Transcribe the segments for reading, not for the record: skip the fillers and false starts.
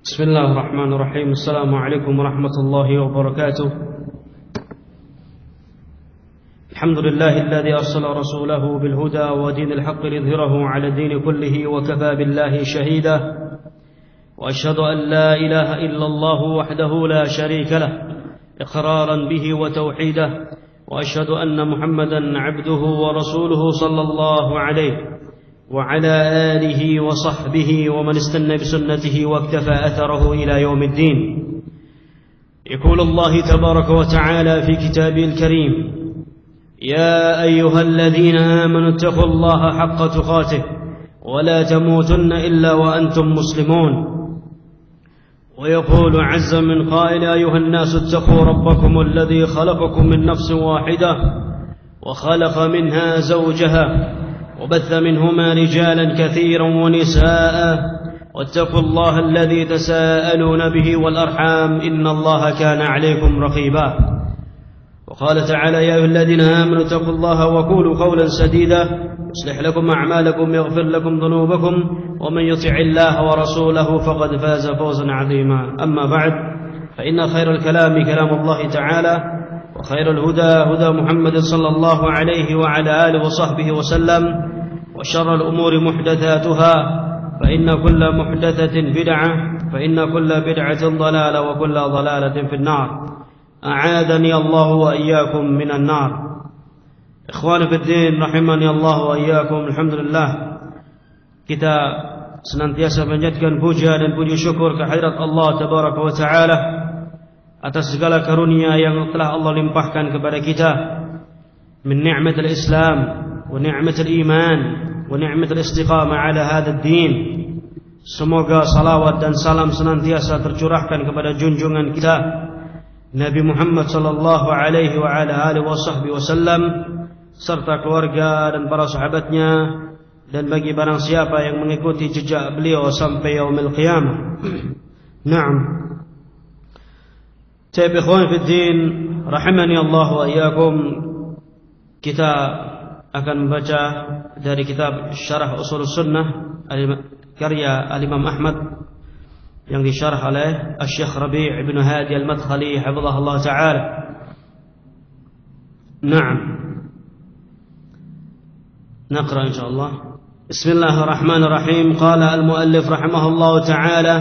بسم الله الرحمن الرحيم. السلام عليكم ورحمة الله وبركاته. الحمد لله الذي أرسل رسوله بالهدى ودين الحق ليظهره على الدين كله وكفى بالله شهيدا، وأشهد أن لا إله إلا الله وحده لا شريك له إقرارا به وتوحيدا، وأشهد أن محمدا عبده ورسوله صلى الله عليه وعلى آله وصحبه ومن استنى بسنته واكتفى أثره إلى يوم الدين. يقول الله تبارك وتعالى في كتابه الكريم: يا أيها الذين آمنوا اتقوا الله حق تقاته ولا تموتن إلا وأنتم مسلمون. ويقول عز من قائل: أيها الناس اتقوا ربكم الذي خلقكم من نفس واحدة وخلق منها زوجها وبث منهما رجالا كثيرا ونساء واتقوا الله الذي تساءلون به والأرحام إن الله كان عليكم رقيبا. وقال تعالى: يا أيها الذين آمنوا اتقوا الله وقولوا قولا سديدا يصلح لكم أعمالكم يغفر لكم ذنوبكم ومن يطع الله ورسوله فقد فاز فوزا عظيما. أما بعد، فإن خير الكلام كلام الله تعالى، وخير الهدى هدى محمد صلى الله عليه وعلى آله وصحبه وسلم، وشر الأمور محدثاتها فإن كل محدثة بدعة فإن كل بدعة ضلالة وكل ضلالة في النار. أعاذني الله وإياكم من النار. Ikhwani fi din rahimani Allah wa iyyakum. Alhamdulillah, kita senantiasa menjadikan puja dan puji syukur kehadirat Allah tabaraka wa taala atas segala karunia yang telah Allah limpahkan kepada kita, min ni'matil Islam wa ni'matil iman wa ni'matil istiqamah ala hadzal din. Semoga salawat dan salam senantiasa tercurahkan kepada junjungan kita Nabi Muhammad sallallahu alaihi wa ala alihi wasallam serta keluarga dan para sahabatnya, dan bagi barang siapa yang mengikuti jejak beliau sampai yaumil qiyamah. Naam. Ikhwan fi din rahimani Allah wa iyyakum, kita akan membaca dari kitab Syarah Ushul Sunnah karya Al-Imam Ahmad yang disyarah oleh Asy-Syaikh Rabi' bin Hadi Al-Madkhali hafizahullah taala. Naam. نقرأ إن شاء الله. بسم الله الرحمن الرحيم. قال المؤلف رحمه الله تعالى: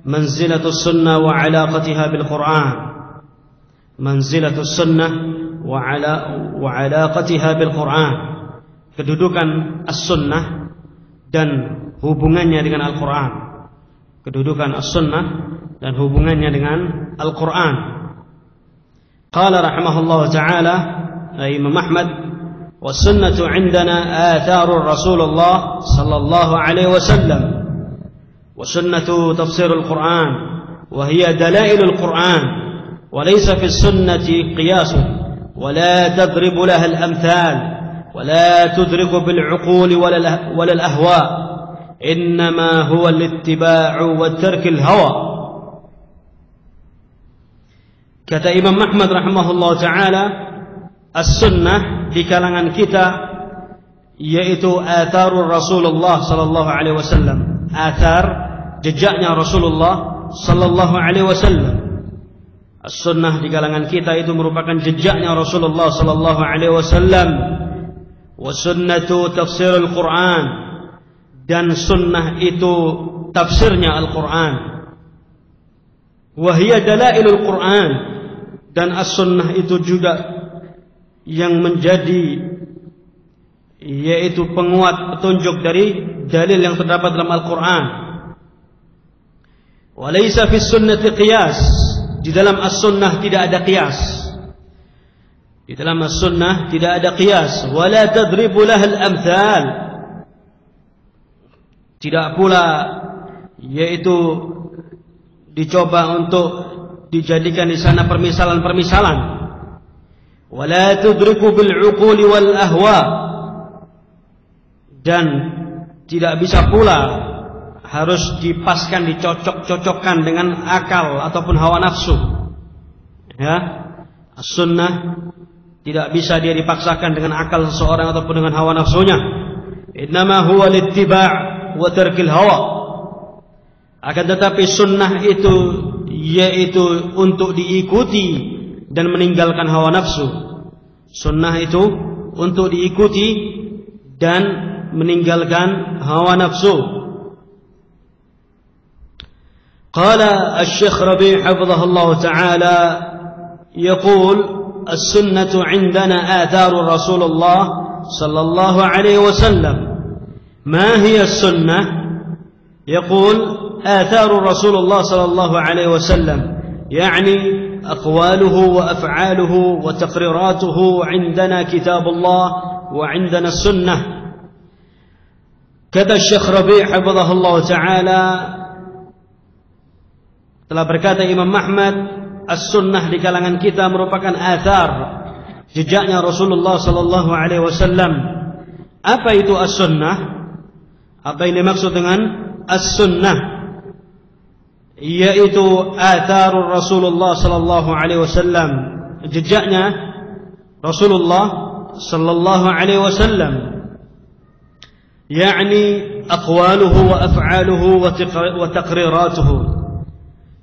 منزلة السنة وعلاقتها بالقرآن. منزلة السنة وعلاقتها بالقرآن. Kedudukan as-sunnah dan hubungannya dengan Al-Quran. Kedudukan as-sunnah dan hubungannya dengan Al-Quran. Qala rahimahullah ta'ala, Imam Ahmad: والسنة عندنا آثار رسول الله صلى الله عليه وسلم، وسنة تفسير القرآن وهي دلائل القرآن، وليس في السنة قياس ولا تضرب لها الأمثال ولا تدرك بالعقول ولا الأهواء، إنما هو الاتباع وترك الهوى. Kata Imam Ahmad rahimahullah ta'ala, as-sunnah di kalangan kita yaitu atharur Rasulullah sallallahu alaihi wasallam. Athar, jejaknya Rasulullah sallallahu alaihi wasallam. As-sunnah di kalangan kita itu merupakan jejaknya Rasulullah sallallahu alaihi wasallam. Wa sunnatu tafsirul Quran, dan sunnah itu tafsirnya Al-Quran. Wa hiya dalailul Quran, dan as-sunnah itu juga yang menjadi yaitu penguat petunjuk dari dalil yang terdapat dalam Al-Quran. Walaysa fis sunnati qiyas, di dalam as-sunnah tidak ada qiyas. Di dalam as-sunnah tidak ada qiyas. Wala tadribu lahal amthal, tidak pula yaitu dicoba untuk dijadikan di sana permisalan-permisalan. ولا تدرك بالعقول والأهواء, dan tidak bisa pula harus dipaskan, dicocok-cocokkan dengan akal ataupun hawa nafsu. Ya, as-sunnah tidak bisa dia dipaksakan dengan akal seseorang ataupun dengan hawa nafsunya. Innama huwa littiba' wa tarkil hawa. Akan tetapi sunnah itu yaitu untuk diikuti dan meninggalkan hawa nafsu. Sunnah itu untuk diikuti dan meninggalkan hawa nafsu. Qala Asy-Syaikh Rabi' hafizahullah ta'ala yaqul as-sunnatu 'indana atharu Rasulullah sallallahu alaihi wasallam. Ma hiya as-sunnah? Yaqul آثار رسول الله صلى الله عليه وسلم يعني أقواله وأفعاله وتقريراته عندنا كتاب الله وعندنا السنة. كذا الشيخ ربيع حفظه الله تعالى telah berkata Imam Ahmad, as-sunnah di kalangan kita merupakan athar, jejaknya Rasulullah sallallahu alaihi wasallam. Apa itu as-sunnah? Apa yang dimaksud dengan as-sunnah? Yaitu atharul Rasulullah sallallahu alaihi wasallam, jejaknya Rasulullah sallallahu alaihi wasallam, yakni aqwaluhu wa af'aluhu wa taqriratuhu.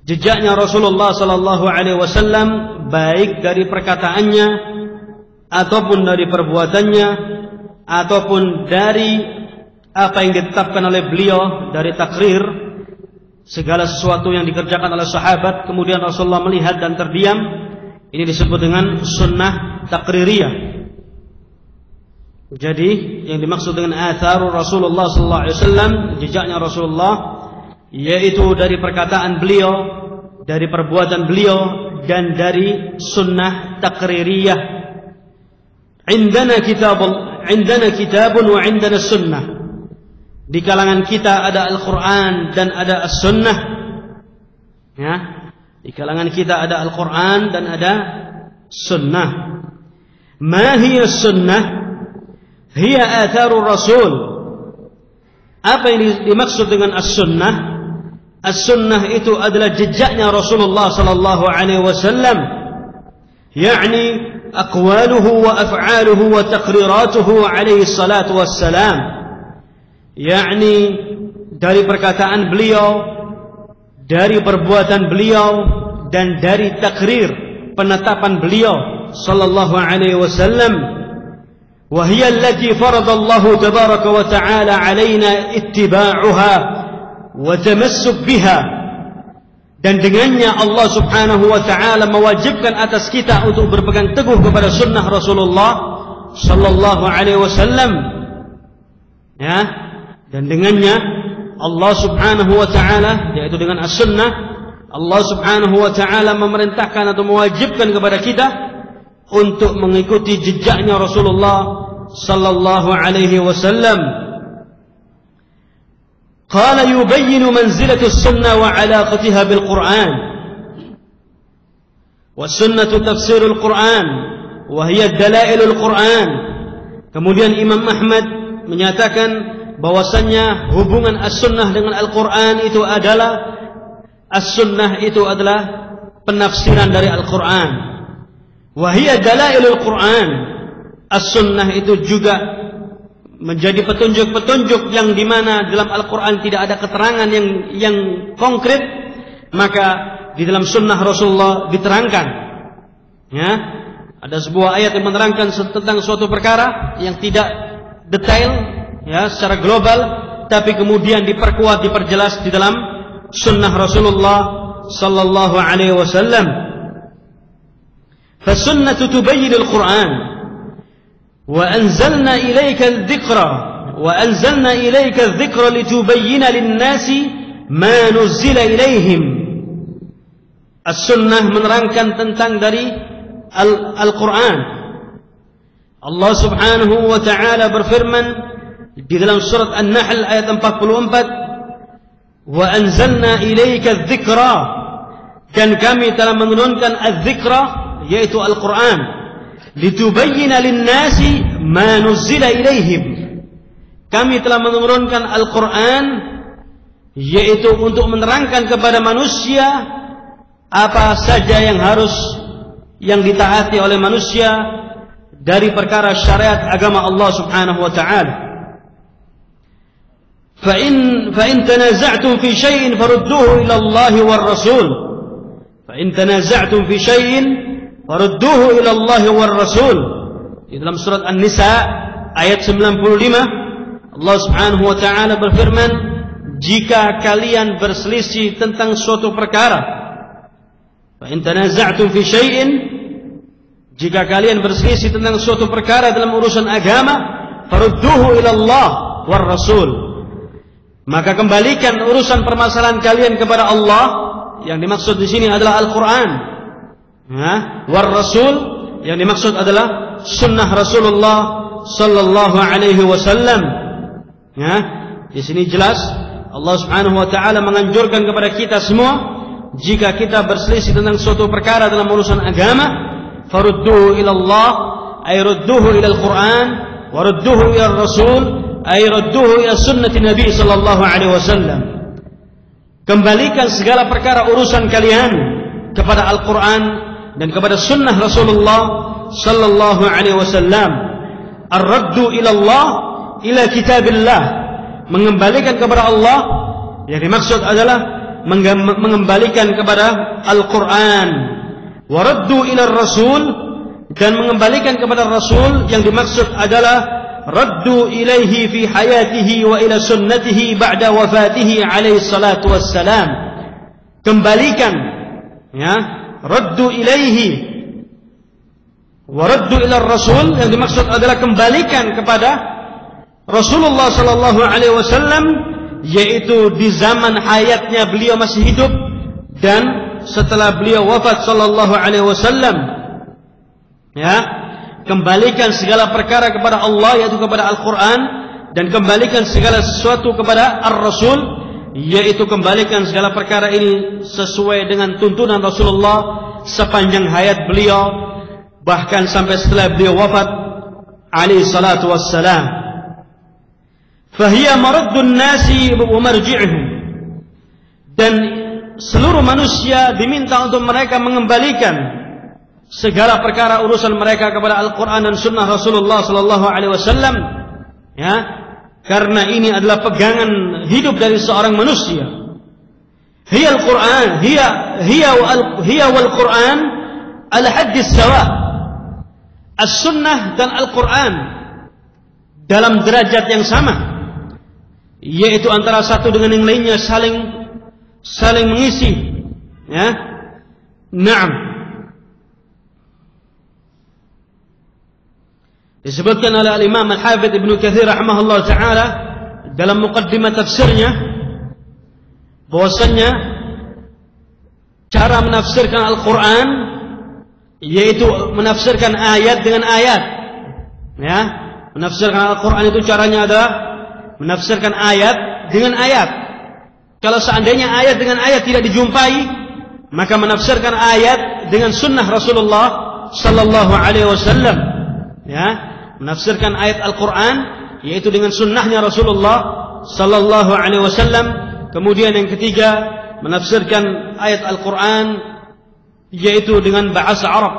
Jejaknya Rasulullah sallallahu alaihi wasallam baik dari perkataannya ataupun dari perbuatannya ataupun dari apa yang ditetapkan oleh beliau dari takrir. Segala sesuatu yang dikerjakan oleh sahabat kemudian Rasulullah melihat dan terdiam, ini disebut dengan sunnah takririyah. Jadi yang dimaksud dengan atharul Rasulullah sallallahu alaihi wasallam, jejaknya Rasulullah, yaitu dari perkataan beliau, dari perbuatan beliau dan dari sunnah takririyah. Indana kitabun wa indana sunnah. Di kalangan kita ada Al-Quran dan ada As-Sunnah. Ya, di kalangan kita ada Al-Quran dan ada Sunnah. Ma hiya Sunnah? Hiya atharur Rasul. Apa yang dimaksud dengan As-Sunnah? As-Sunnah itu adalah jejaknya Rasulullah sallallahu alaihi wasallam. Yani aqwaluhu wa af'aluhu wa taqriratuhu alaihi salatu wassalam. yakni dari perkataan beliau, dari perbuatan beliau dan dari takrir penetapan beliau sallallahu alaihi wasallam. Wa hiya allati faradallahu tabaraka wa ta'ala alaina ittiba'uha wa tamassuk biha. Dan dengannya Allah subhanahu wa ta'ala mewajibkan atas kita untuk berpegang teguh kepada sunnah Rasulullah sallallahu alaihi wasallam. Ya, dan dengannya Allah subhanahu wa ta'ala, yaitu dengan as-sunnah, Allah subhanahu wa ta'ala memerintahkan atau mewajibkan kepada kita untuk mengikuti jejaknya Rasulullah sallallahu alaihi wasallam. Qala yubayyinu manzilatu as-sunnah wa 'alaqatiha bil Qur'an. Was-sunnatu tafsirul Qur'an wa hiya dalailul Qur'an. Kemudian Imam Ahmad menyatakan bahwasannya hubungan as-sunnah dengan Al-Quran itu adalah, as-sunnah itu adalah penafsiran dari Al-Quran. Wahia dalailul Quran. As-sunnah itu juga menjadi petunjuk-petunjuk yang dimana dalam Al-Quran tidak ada keterangan yang konkret, maka di dalam sunnah Rasulullah diterangkan. Ya, ada sebuah ayat yang menerangkan tentang suatu perkara yang tidak detail, ya, secara global, tapi kemudian diperkuat, diperjelas di dalam sunnah Rasulullah sallallahu alaihi wasallam. Fasunnatu tubayyinul Qur'an wa anzalna ilayka adh-dhikra wa anzalna ilayka adh-dhikra litubayyina lin-nasi ma nuzila ilaihim. As-sunnah menerangkan tentang dari Al-Quran. Allah subhanahu wa ta'ala berfirman di dalam surat An-Nahl ayat 44, wa anzalna ilayka adh-dhikra, dan kami telah menurunkan adh-dhikra, yaitu Al-Quran, litubayyina lin-nasi ma nuzila ilaihim. Kami telah menurunkan Al-Quran yaitu untuk menerangkan kepada manusia apa saja yang ditaati oleh manusia dari perkara syariat agama Allah subhanahu wa ta'ala. فإن تنازعتم في شيء فردوه إلى الله والرسول فإن تنازعتم في شيء فردوه إلى الله والرسول. Di dalam surat An-Nisa ayat 95 Allah Subhanahu wa taala berfirman, jika kalian berselisih tentang suatu perkara, fa in tanaza'tum fi syai'in, jika kalian berselisih tentang suatu perkara dalam urusan agama, farudduhu ila Allah war rasul, maka kembalikan urusan permasalahan kalian kepada Allah. Yang dimaksud di sini adalah Al-Qur'an, war rasul, yang dimaksud adalah sunnah Rasulullah sallallahu alaihi wasallam. Di sini jelas Allah Subhanahu wa taala menganjurkan kepada kita semua, jika kita berselisih tentang suatu perkara dalam urusan agama, farudduhu ila Allah, ay rudduhu ila Al-Qur'an, wa rudduhu ila Rasul, ay rudduhu ila sunnati Nabi sallallahu alaihi wasallam. Kembalikan segala perkara urusan kalian kepada Al-Qur'an dan kepada sunnah Rasulullah sallallahu alaihi wasallam. Ar-raddu ila Allah, ila kitabillah, mengembalikan kepada Allah, yang dimaksud adalah mengembalikan kepada Al-Qur'an. Wa raddu ila Rasul, dan mengembalikan kepada Rasul, yang dimaksud adalah raddu ilaihi fi hayatihi wa ila sunnatihi ba'da wafatihi alaihi salatu wassalam. Kembalikan, raddu ilaihi wa raddu ila Rasul, yang dimaksud adalah kembalikan kepada Rasulullah sallallahu alaihi wasallam, yaitu di zaman hayatnya beliau masih hidup dan setelah beliau wafat sallallahu alaihi wasallam. Kembalikan segala perkara kepada Allah, yaitu kepada Al-Qur'an, dan kembalikan segala sesuatu kepada Ar-Rasul, yaitu kembalikan segala perkara ini sesuai dengan tuntunan Rasulullah sepanjang hayat beliau, bahkan sampai setelah beliau wafat alaihi salatu wassalam. Fahiya maraddun nasi wa marji'uhum, dan seluruh manusia diminta untuk mereka mengembalikan segala perkara urusan mereka kepada Al-Quran dan Sunnah Rasulullah sallallahu alaihi wasallam, karena ini adalah pegangan hidup dari seorang manusia. Hiya Al-Quran, hiya wal Quran ala haddis sawa. As-Sunnah dan Al-Quran dalam derajat yang sama, yaitu antara satu dengan yang lainnya saling mengisi. Naam. Disebutkan oleh Al-Imam Al-Hafidz Ibnu Katsir rahimahullah taala dalam muqaddimah tafsirnya, bahwasannya cara menafsirkan Al-Quran yaitu menafsirkan ayat dengan ayat. Menafsirkan Al-Quran itu caranya adalah menafsirkan ayat dengan ayat. Kalau seandainya ayat dengan ayat tidak dijumpai, maka menafsirkan ayat dengan sunnah Rasulullah sallallahu alaihi wasallam. Menafsirkan ayat Al-Quran yaitu dengan sunnahnya Rasulullah sallallahu alaihi wasallam. Kemudian yang ketiga, menafsirkan ayat Al-Quran yaitu dengan bahasa Arab.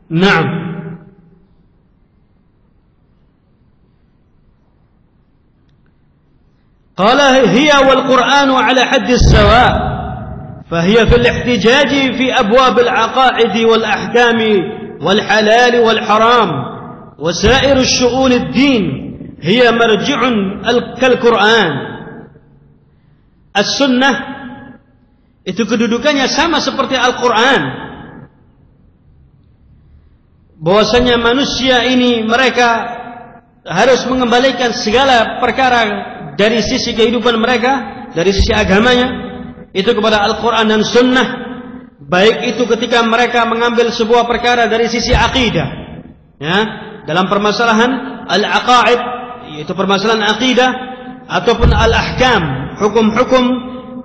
Naam. Qala hiya wal Qur'anu ala haddi as-sawa, fahiya fil ihtijaji fi abwab al-aqaid wal ahkam والحلال والحرام وسائر الشؤون الدين هي مرجع كالقرآن. As-Sunnah itu kedudukannya sama seperti Al-Quran, bahwasanya manusia ini mereka harus mengembalikan segala perkara dari sisi kehidupan mereka, dari sisi agamanya, itu kepada Al-Quran dan Sunnah. Baik itu ketika mereka mengambil sebuah perkara dari sisi akidah, dalam permasalahan al-aqaid, yaitu permasalahan akidah, ataupun al-ahkam, hukum-hukum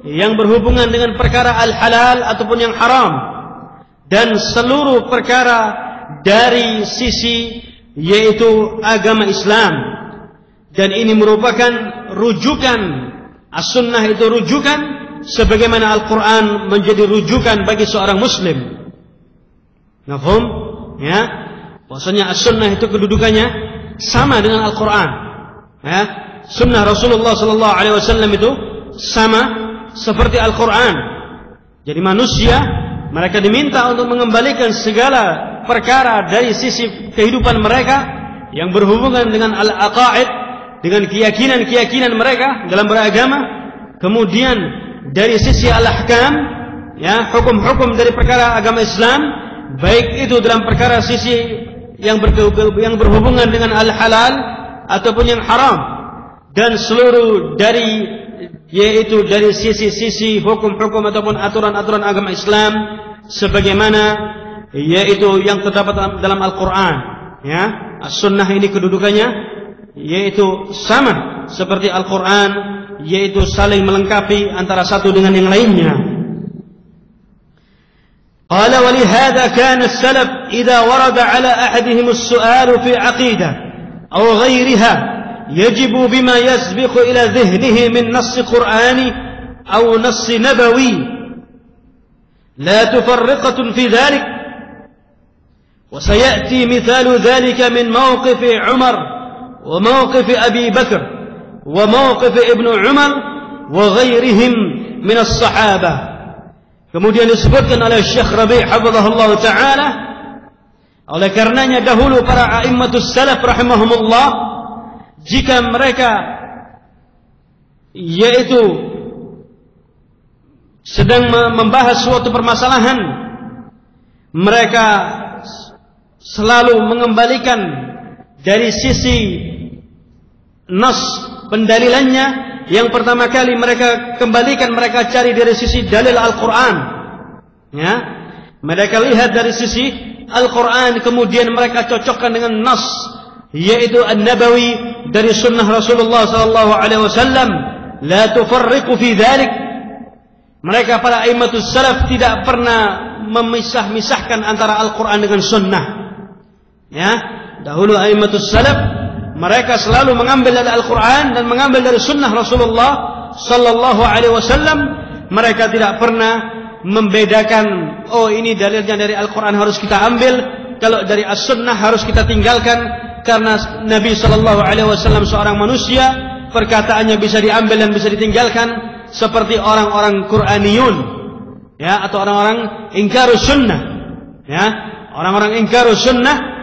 yang berhubungan dengan perkara al-halal ataupun yang haram, dan seluruh perkara dari sisi yaitu agama Islam. Dan ini merupakan rujukan, as-sunnah itu rujukan sebagaimana Al-Quran menjadi rujukan bagi seorang muslim. Mafhum? Bahwasanya as-sunnah itu kedudukannya sama dengan Al-Quran, sunnah Rasulullah sallallahu alaihi wasallam itu sama seperti Al-Qur'an. Jadi manusia mereka diminta untuk mengembalikan segala perkara dari sisi kehidupan mereka yang berhubungan dengan al-aqaid, dengan keyakinan-keyakinan mereka dalam beragama. Kemudian dari sisi al-ahkam, ya, hukum-hukum dari perkara agama Islam, baik itu dalam perkara sisi yang berhubungan dengan al-halal ataupun yang haram, dan seluruh dari yaitu dari sisi-sisi hukum-hukum ataupun aturan-aturan agama Islam sebagaimana yaitu yang terdapat dalam Al-Qur'an, ya. As-sunnah ini kedudukannya yaitu sama seperti Al-Qur'an, yaitu saling melengkapi antara satu dengan yang lainnya. Qala wa lihadza kana as-salaf idza warada ala ahadihim as-su'al fi 'aqidah aw ghayriha yajibu bima yasbiqu ila dhihnihi min nass Qur'ani aw nass nabawi la tufarriqatun fi dhalik. وسيأتي مثال ذلك من موقف عمر وموقف أبي بكر وموقف ابن عمر وغيرهم من الصحابة. Kemudian disebutkan oleh Syekh Rabi' hafizahullah ta'ala, oleh karenanya dahulu para a'immatus salaf rahimahumullah, jika mereka yaitu sedang membahas suatu permasalahan, mereka selalu mengembalikan dari sisi nas pendalilannya. Yang pertama kali mereka kembalikan, mereka cari dari sisi dalil Al-Quran, ya. Mereka lihat dari sisi Al-Quran, kemudian mereka cocokkan dengan nas, yaitu An-Nabawi dari sunnah Rasulullah sallallahu alaihi wasallam. La tufarriqu fi dzalik. Mereka para a'immatus salaf tidak pernah memisah-misahkan antara Al-Quran dengan sunnah. Ya, dahulu a'immatus salaf mereka selalu mengambil dari Al-Quran dan mengambil dari sunnah Rasulullah sallallahu alaihi wasallam. Mereka tidak pernah membedakan, oh ini dalilnya dari Al-Quran harus kita ambil, kalau dari as-sunnah harus kita tinggalkan, karena Nabi sallallahu alaihi wasallam seorang manusia, perkataannya bisa diambil dan bisa ditinggalkan, seperti orang-orang Qur'aniyun, ya, atau orang-orang ingkarus sunnah, ya. Orang-orang ingkarus sunnah,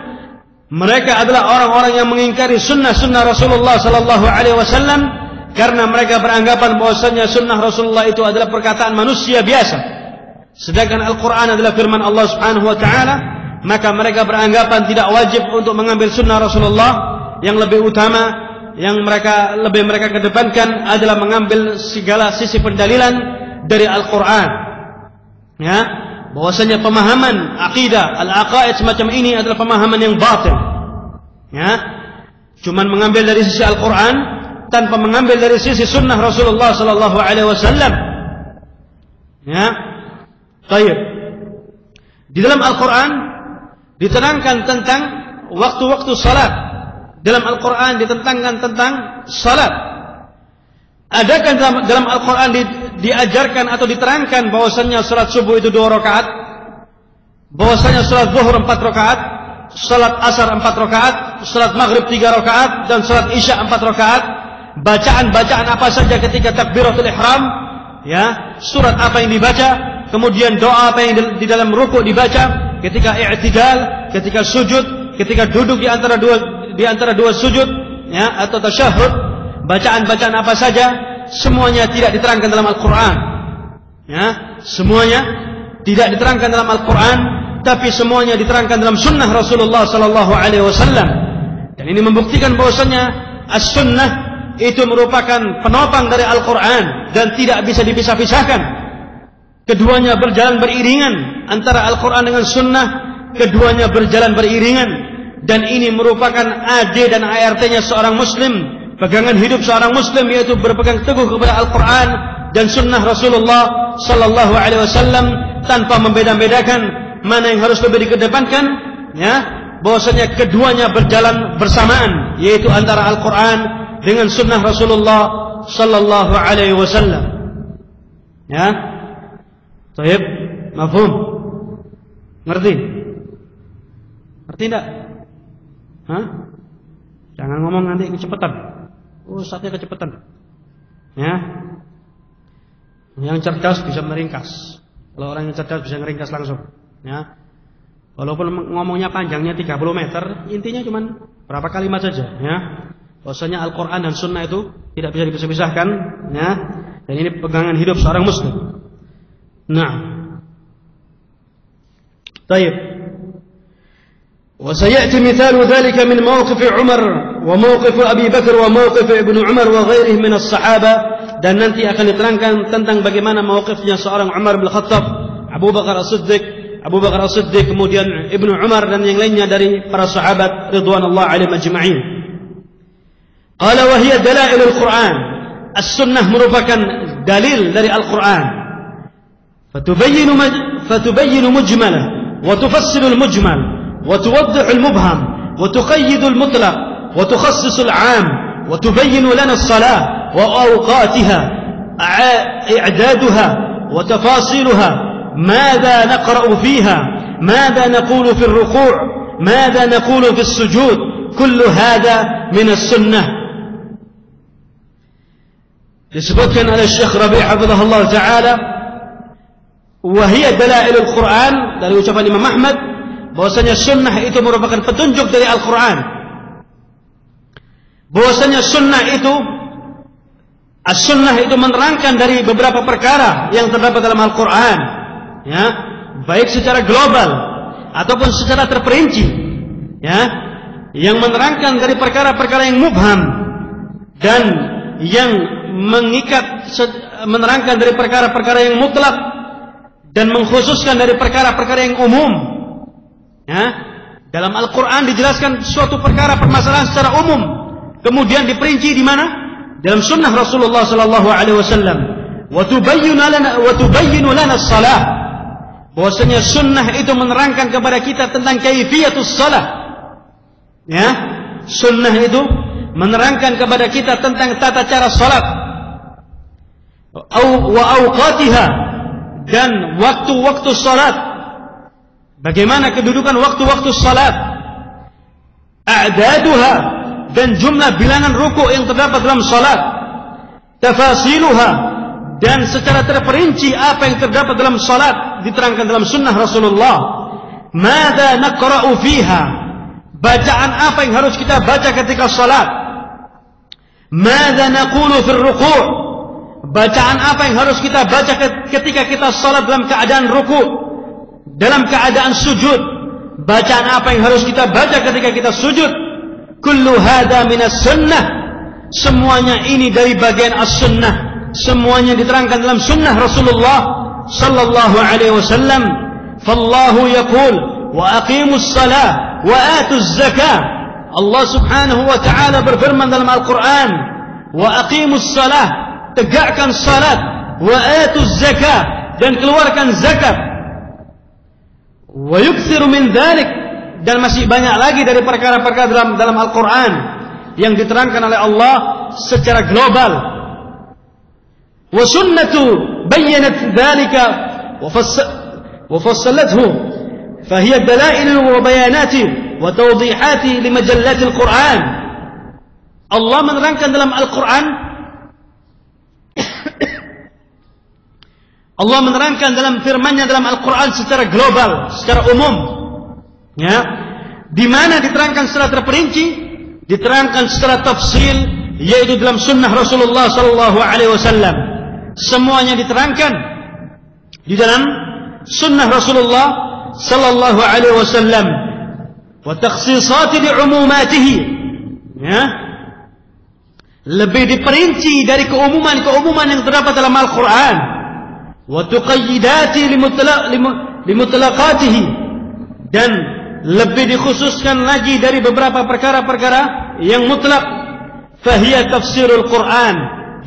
mereka adalah orang-orang yang mengingkari sunnah-sunnah Rasulullah sallallahu alaihi wasallam, karena mereka beranggapan bahwasanya sunnah Rasulullah itu adalah perkataan manusia biasa, sedangkan Al-Quran adalah firman Allah subhanahu wa ta'ala. Maka mereka beranggapan tidak wajib untuk mengambil sunnah Rasulullah. Yang lebih utama, yang mereka kedepankan adalah mengambil segala sisi pendalilan dari Al-Quran, ya. Bahwasanya pemahaman akidah al-aqaid semacam ini adalah pemahaman yang batil, ya. Cuman mengambil dari sisi Al-Quran tanpa mengambil dari sisi sunnah Rasulullah sallallahu alaihi wasallam, ya. Baik. Di dalam Al-Quran diterangkan tentang waktu-waktu salat. Dalam Al-Quran diterangkan tentang salat. Adakah dalam Al-Quran diajarkan atau diterangkan bahwasanya salat subuh itu 2 rakaat, bahwasanya salat zuhur 4 rakaat, salat asar 4 rakaat, salat maghrib 3 rakaat, dan salat isya 4 rakaat? Bacaan-bacaan apa saja ketika takbiratul ihram, ya, surat apa yang dibaca, kemudian doa apa yang di dalam rukuk dibaca, ketika i'tidal, ketika sujud, ketika duduk di antara dua sujud, ya, atau tasyahud, bacaan-bacaan apa saja, semuanya tidak diterangkan dalam Al-Quran, ya. Semuanya tidak diterangkan dalam Al-Quran, tapi semuanya diterangkan dalam sunnah Rasulullah sallallahu alaihi wasallam. Dan ini membuktikan bahwasanya as-sunnah itu merupakan penopang dari Al-Quran dan tidak bisa dipisah-pisahkan. Keduanya berjalan beriringan, antara Al-Quran dengan sunnah, keduanya berjalan beriringan. Dan ini merupakan AD dan ART-nya seorang muslim, pegangan hidup seorang muslim, yaitu berpegang teguh kepada Al-Quran dan sunnah Rasulullah sallallahu alaihi wasallam, tanpa membeda-bedakan mana yang harus lebih dikedepankan, ya. Bahwasanya keduanya berjalan bersamaan, yaitu antara Al-Quran dengan sunnah Rasulullah sallallahu alaihi wasallam, ya. Baik, mafhum? Ngerti? Ngerti enggak? Hah? Jangan ngomong nanti kecepatan. Ustadznya kecepatan. Ya. Yang cerdas bisa meringkas. Kalau orang yang cerdas bisa meringkas langsung. Ya. Walaupun ngomongnya panjangnya 30 meter, intinya cuma berapa kalimat saja. Ya. Bahwasanya Al-Quran dan Sunnah itu tidak bisa dipisah-pisahkan. Ya. Dan ini pegangan hidup seorang Muslim. Nah. Baik. وسيأتي مثال ذلك من موقف عمر وموقف أبي بكر وموقف ابن عمر وغيره من الصحابة, dan nanti akan diterangkan tentang bagaimana mauqifnya seorang Umar bin Khattab, Abu Bakar As-Siddiq, kemudian Ibnu Umar dan yang lainnya dari para sahabat ridwanullah alaihim ajma'in. Qala wa hiya dalailul Qur'an. As-sunnah merupakan dalil dari Al-Qur'an. Fatubayyinu mujmalah wa tufassilu al-mujmal وتوضح المبهم وتقيد المطلق وتخصص العام وتبين لنا الصلاة وأوقاتها إعدادها وتفاصيلها ماذا نقرأ فيها ماذا نقول في الركوع ماذا نقول في السجود كل هذا من السنة. disebutkan oleh Syekh Rabi' hafizahullah ta'ala, wa hiya dalailul Qur'an, dari ucapan Imam Ahmad, bahwasanya sunnah itu merupakan petunjuk dari Al-Quran. Bahwasanya sunnah itu, as-sunnah itu menerangkan dari beberapa perkara yang terdapat dalam Al-Quran, ya, baik secara global ataupun secara terperinci, ya, yang menerangkan dari perkara-perkara yang mubham dan yang mengikat, menerangkan dari perkara-perkara yang mutlak dan mengkhususkan dari perkara-perkara yang umum. Ya, dalam Al-Quran dijelaskan suatu perkara permasalahan secara umum, kemudian diperinci di mana? Dalam sunnah Rasulullah sallallahu alaihi wasallam. Wa tubayyinu lana as-salah. Bahwasanya sunnah itu menerangkan kepada kita tentang kaifiyatus salah. Ya, sunnah itu menerangkan kepada kita tentang tata cara salat. Wa awqatiha, dan waktu-waktu salat. Bagaimana kedudukan waktu-waktu salat, a'daduha, dan jumlah bilangan ruku' yang terdapat dalam salat, tafasiluha, dan secara terperinci apa yang terdapat dalam salat diterangkan dalam sunnah Rasulullah. Madza naqra'u fiha, bacaan apa yang harus kita baca ketika salat. Madza naqulu fil ruku', bacaan apa yang harus kita baca ketika kita salat dalam keadaan ruku'. Dalam keadaan sujud, bacaan apa yang harus kita baca ketika kita sujud. Kullu hadza minas sunnah, semuanya ini dari bagian as-sunnah, semuanya diterangkan dalam sunnah Rasulullah sallallahu alaihi wasallam. Fallahu yaqul wa aqimus salah wa atuz zakah. Allah subhanahu wa ta'ala berfirman dalam Al-Quran, wa aqimus salah, tegakkan salat, wa atuz zakah, dan keluarkan zakat. Wa yukthiru min dzalik, dan masih banyak lagi dari perkara-perkara dalam Al-Quran yang diterangkan oleh Allah secara global. Wa sunnatu bayyanat dzalika wa fassalathu, fa hiya dalail wa bayanati wa tawdihati li majallatil Quran. Allah menerangkan dalam Al-Quran, Allah menerangkan dalam firman-Nya dalam Al-Quran secara global, secara umum, ya, di mana diterangkan secara terperinci, diterangkan secara tafsil, yaitu dalam sunnah Rasulullah sallallahu alaihi wasallam. Semuanya diterangkan di dalam sunnah Rasulullah sallallahu alaihi wasallam. Wa takhsisati li umumatihi, ya, lebih diperinci dari keumuman-keumuman yang terdapat dalam Al-Quran. Wa tuqayyidati limutlaqatihi, dan lebih dikhususkan lagi dari beberapa perkara-perkara yang mutlak. Fahiya tafsirul Quran,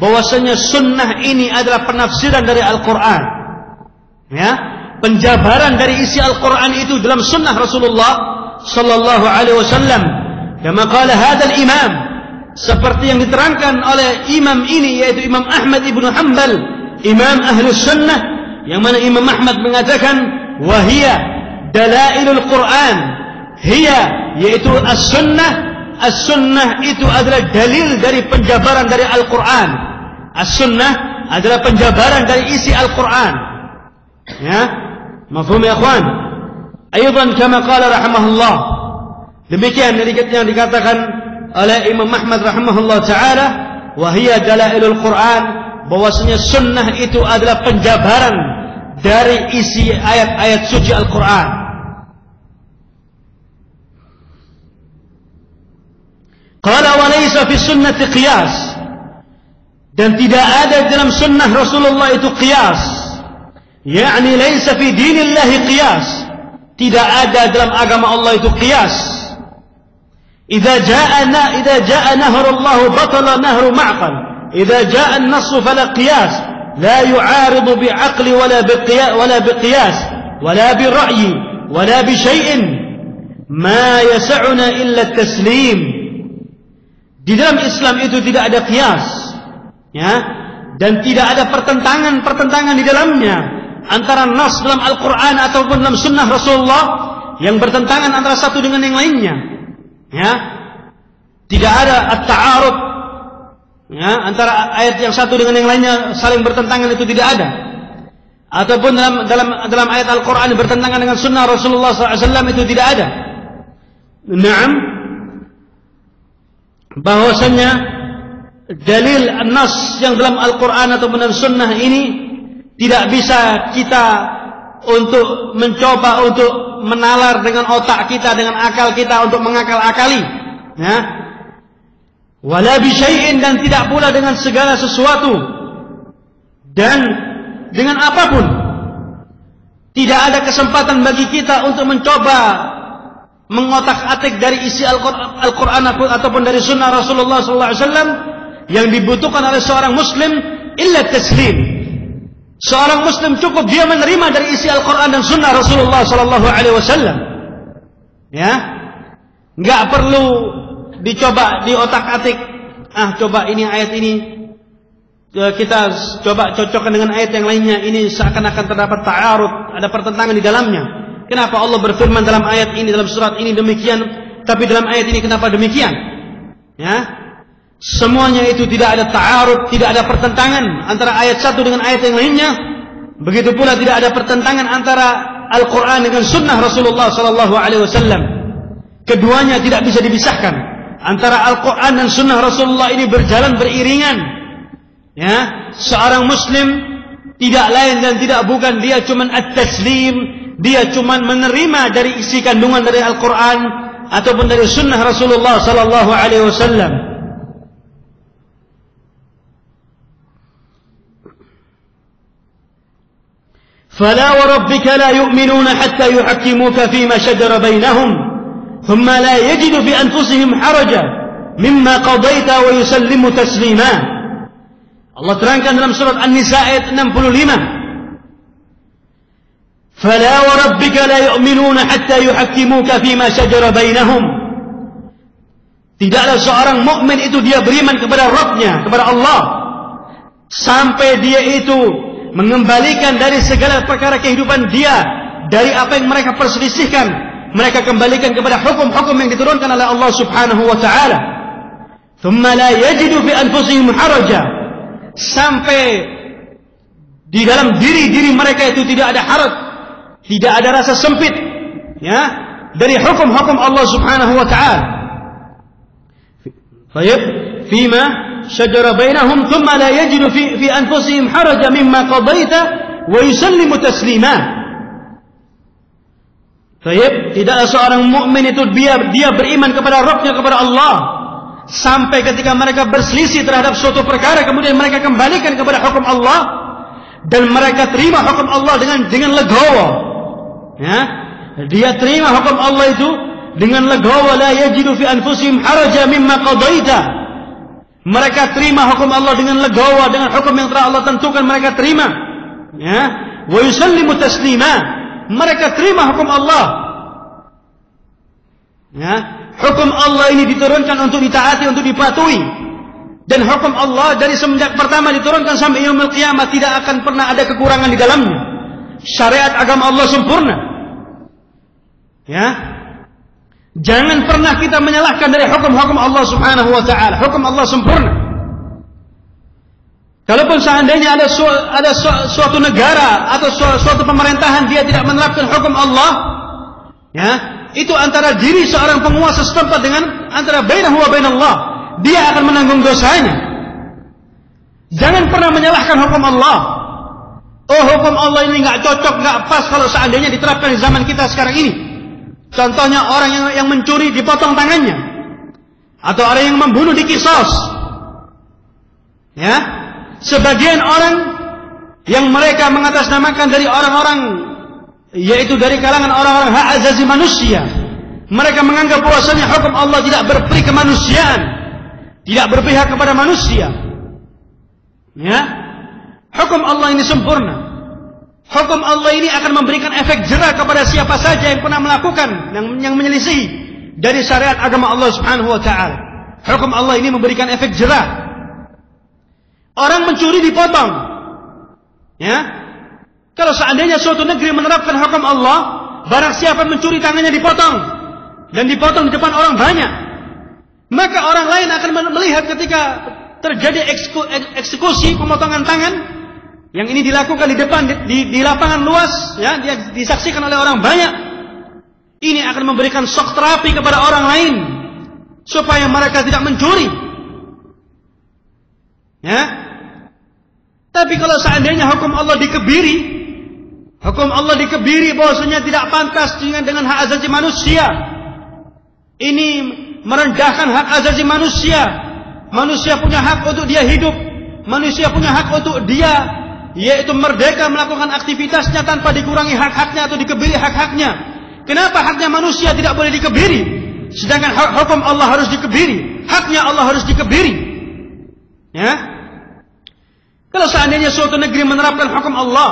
bahwasanya sunnah ini adalah penafsiran dari Al-Quran, ya, penjabaran dari isi Al-Quran itu dalam sunnah Rasulullah sallallahu alaihi wasallam. Kama qala hadzal imam, seperti yang diterangkan oleh imam ini, yaitu Imam Ahmad ibnu Hanbal, Imam Ahlus Sunnah, yang mana Imam Ahmad mengatakan wahia dalailul Quran, hiya, yaitu as-sunnah, as-sunnah itu adalah dalil dari penjabaran dari Al-Quran. As-sunnah adalah penjabaran dari isi Al-Quran. Ya, mafhum ya ikhwan? Aydan kama qala rahimahullah. Demikian yang dikatakan oleh Imam Ahmad rahimahullah taala, wa hiya dalailul Quran, bahwasanya sunnah itu adalah penjabaran dari isi ayat-ayat suci Al-Quran. Qala wa laysa fi sunnati qiyas, dan tidak ada dalam sunnah Rasulullah itu qiyas, yakni laysa fi dinillahi qiyas, tidak ada dalam agama Allah itu qiyas. Idza jaa nahrullah batala nahru ma'qal, idza jaa an-nass fala qiyas, la yu'aridu bi'aqli wala biqiyas wala bira'yi wala bi syai'in ma yas'una illa at-taslim. Di dalam Islam itu tidak ada qiyas, ya, dan tidak ada pertentangan di dalamnya antara nas dalam Al-Quran ataupun dalam sunnah Rasulullah yang bertentangan antara satu dengan yang lainnya. Ya, tidak ada at-ta'arud, ya, antara ayat yang satu dengan yang lainnya saling bertentangan, itu tidak ada. Ataupun dalam ayat Al-Quran bertentangan dengan sunnah Rasulullah SAW, itu tidak ada. Naam, bahwasanya dalil nas yang dalam Al-Quran ataupun dalam sunnah ini tidak bisa kita untuk mencoba untuk menalar dengan otak kita, dengan akal kita untuk mengakal-akali, ya. Wala bi syai'in, dan tidak pula dengan segala sesuatu dan dengan apapun. Tidak ada kesempatan bagi kita untuk mencoba mengotak-atik dari isi Al-Quran ataupun dari sunnah Rasulullah SAW. Yang dibutuhkan oleh seorang muslim illa taslim. Seorang muslim cukup dia menerima dari isi Al-Quran dan sunnah Rasulullah SAW. Ya, nggak perlu dicoba diotak-atik. Coba ini ayat ini kita coba cocokkan dengan ayat yang lainnya. Ini seakan-akan terdapat ta'arud, ada pertentangan di dalamnya. Kenapa Allah berfirman dalam ayat ini, dalam surat ini demikian, tapi dalam ayat ini kenapa demikian? Ya, semuanya itu tidak ada ta'arud, tidak ada pertentangan antara ayat satu dengan ayat yang lainnya. Begitu pula tidak ada pertentangan antara Al-Quran dengan sunnah Rasulullah SAW. Keduanya tidak bisa dipisahkan. Antara Al-Quran dan sunnah Rasulullah ini berjalan beriringan. Ya, seorang muslim tidak lain dan tidak bukan, dia cuman at-taslim, dia cuman menerima dari isi kandungan dari Al-Quran ataupun dari sunnah Rasulullah SAW. فلا وربك لا يؤمنون حتى يحكموك فيما شجر بينهم ثم لا يجد في أنفسهم حرجا مما قضيت ويسلموا تسليما. Allah terangkan dalam surat An-Nisa ayat 65. فلا وربك لا يؤمنون حتى يحكموك فيما شجر بينهم. Tidaklah seorang mukmin itu dia beriman kepada Rabbnya, kepada Allah, sampai dia itu mengembalikan dari segala perkara kehidupan dia, dari apa yang mereka perselisihkan, mereka kembalikan kepada hukum-hukum yang diturunkan oleh Allah Subhanahu wa taala. Thumma la yajidu fi anfusihim haraja, sampai di dalam diri mereka itu tidak ada haraj, tidak ada rasa sempit, ya, dari hukum-hukum Allah Subhanahu wa taala. Baik, fima شجر بينهم ثم لا يجد في أنفسهم حرجا مما قضيت ويسلم تسليما. Baik, tidaklah seorang mukmin itu dia beriman kepada Rabbnya, kepada Allah, sampai ketika mereka berselisih terhadap suatu perkara kemudian mereka kembalikan kepada hukum Allah dan mereka terima hukum Allah dengan legowo. Ya, dia terima hukum Allah itu dengan legowo. La yajidu fi anfusihim haraja mimma qadaita. Mereka terima hukum Allah dengan legowo, dengan hukum yang telah Allah tentukan mereka terima. Ya, wa yusallimu taslima. Mereka terima hukum Allah. Ya, hukum Allah ini diturunkan untuk ditaati, untuk dipatuhi. Dan hukum Allah dari semenjak pertama diturunkan sampai yaumul qiyamah tidak akan pernah ada kekurangan di dalamnya. Syariat agama Allah sempurna. Ya. Jangan pernah kita menyalahkan dari hukum-hukum Allah Subhanahu wa ta'ala. Hukum Allah sempurna. Kalaupun seandainya ada suatu negara atau suatu pemerintahan dia tidak menerapkan hukum Allah, ya, itu antara diri seorang penguasa setempat dengan antara bainahu wa bainallah. Dia akan menanggung dosanya. Jangan pernah menyalahkan hukum Allah. Oh, hukum Allah ini nggak cocok, nggak pas kalau seandainya diterapkan di zaman kita sekarang ini. Contohnya orang yang mencuri dipotong tangannya, atau orang yang membunuh dikisos. Ya, sebagian orang yang mereka mengatasnamakan dari orang-orang, yaitu dari kalangan orang-orang hak asasi manusia, mereka menganggap bahwasanya hukum Allah tidak berperi kemanusiaan, tidak berpihak kepada manusia. Ya, hukum Allah ini sempurna. Hukum Allah ini akan memberikan efek jera kepada siapa saja yang pernah melakukan, yang menyelisih dari syariat agama Allah Subhanahu wa ta'ala. Hukum Allah ini memberikan efek jera. Orang mencuri dipotong. Ya, kalau seandainya suatu negeri menerapkan hukum Allah, barang siapa mencuri tangannya dipotong, dan dipotong di depan orang banyak, maka orang lain akan melihat ketika terjadi eksekusi pemotongan tangan, yang ini dilakukan di depan di lapangan luas, ya, dia disaksikan oleh orang banyak. Ini akan memberikan shock terapi kepada orang lain supaya mereka tidak mencuri. Ya. Tapi kalau seandainya hukum Allah dikebiri bahwasanya tidak pantas dengan hak asasi manusia. Ini merendahkan hak asasi manusia. Manusia punya hak untuk dia hidup. Manusia punya hak untuk dia, yaitu merdeka melakukan aktivitasnya tanpa dikurangi hak-haknya atau dikebiri hak-haknya. Kenapa haknya manusia tidak boleh dikebiri, sedangkan hukum Allah harus dikebiri, haknya Allah harus dikebiri? Ya, kalau seandainya suatu negeri menerapkan hukum Allah,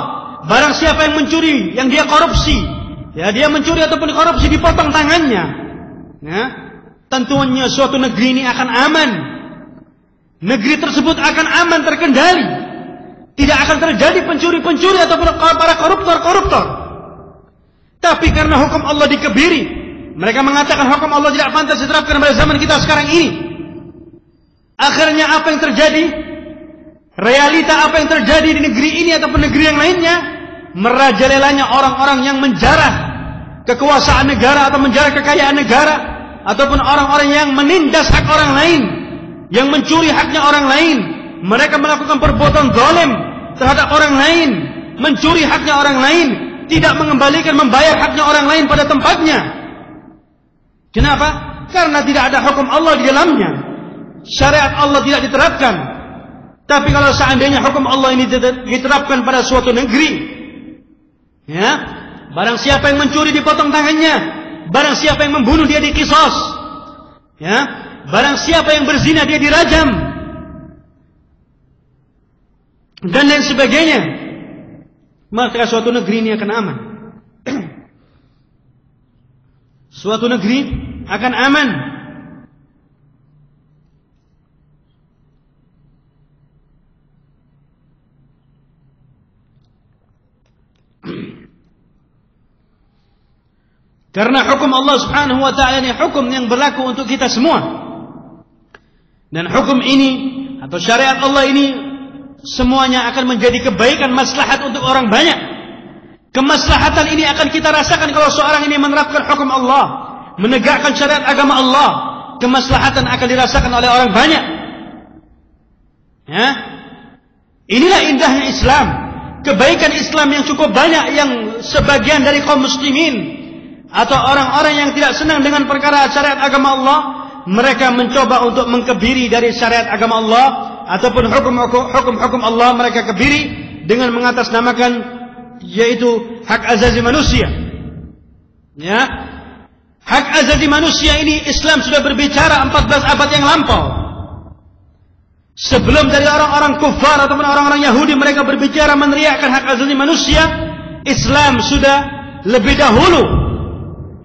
barang siapa yang mencuri, yang dia korupsi, ya, dia mencuri ataupun korupsi, dipotong tangannya. Ya, tentunya suatu negeri ini akan aman. Negeri tersebut akan aman, terkendali. Tidak akan terjadi pencuri-pencuri ataupun para koruptor-koruptor. Tapi karena hukum Allah dikebiri, mereka mengatakan hukum Allah tidak pantas diterapkan pada zaman kita sekarang ini. Akhirnya apa yang terjadi? Realita apa yang terjadi di negeri ini ataupun negeri yang lainnya? Merajalelanya orang-orang yang menjarah kekuasaan negara atau menjarah kekayaan negara, ataupun orang-orang yang menindas hak orang lain, yang mencuri haknya orang lain. Mereka melakukan perbuatan zalim terhadap orang lain, mencuri haknya orang lain, tidak mengembalikan, membayar haknya orang lain pada tempatnya. Kenapa? Karena tidak ada hukum Allah di dalamnya. Syariat Allah tidak diterapkan. Tapi kalau seandainya hukum Allah ini diterapkan pada suatu negeri, ya, barang siapa yang mencuri dipotong tangannya, barang siapa yang membunuh dia dikisos, ya, barang siapa yang berzina dia dirajam, dan lain sebagainya, maka suatu negeri ini akan aman. Suatu negeri akan aman. Karena hukum Allah Subhanahu wa ta'ala ini hukum yang berlaku untuk kita semua. Dan hukum ini atau syariat Allah ini semuanya akan menjadi kebaikan, maslahat untuk orang banyak. Kemaslahatan ini akan kita rasakan kalau seorang ini menerapkan hukum Allah, menegakkan syariat agama Allah. Kemaslahatan akan dirasakan oleh orang banyak. Ya, inilah indahnya Islam. Kebaikan Islam yang cukup banyak, yang sebagian dari kaum muslimin atau orang-orang yang tidak senang dengan perkara syariat agama Allah, mereka mencoba untuk mengkebiri dari syariat agama Allah ataupun hukum-hukum Allah, mereka kebiri dengan mengatasnamakan yaitu hak asasi manusia. Ya, hak asasi manusia ini Islam sudah berbicara 14 abad yang lampau. Sebelum dari orang-orang kufar ataupun orang-orang Yahudi mereka berbicara meneriakkan hak asasi manusia, Islam sudah lebih dahulu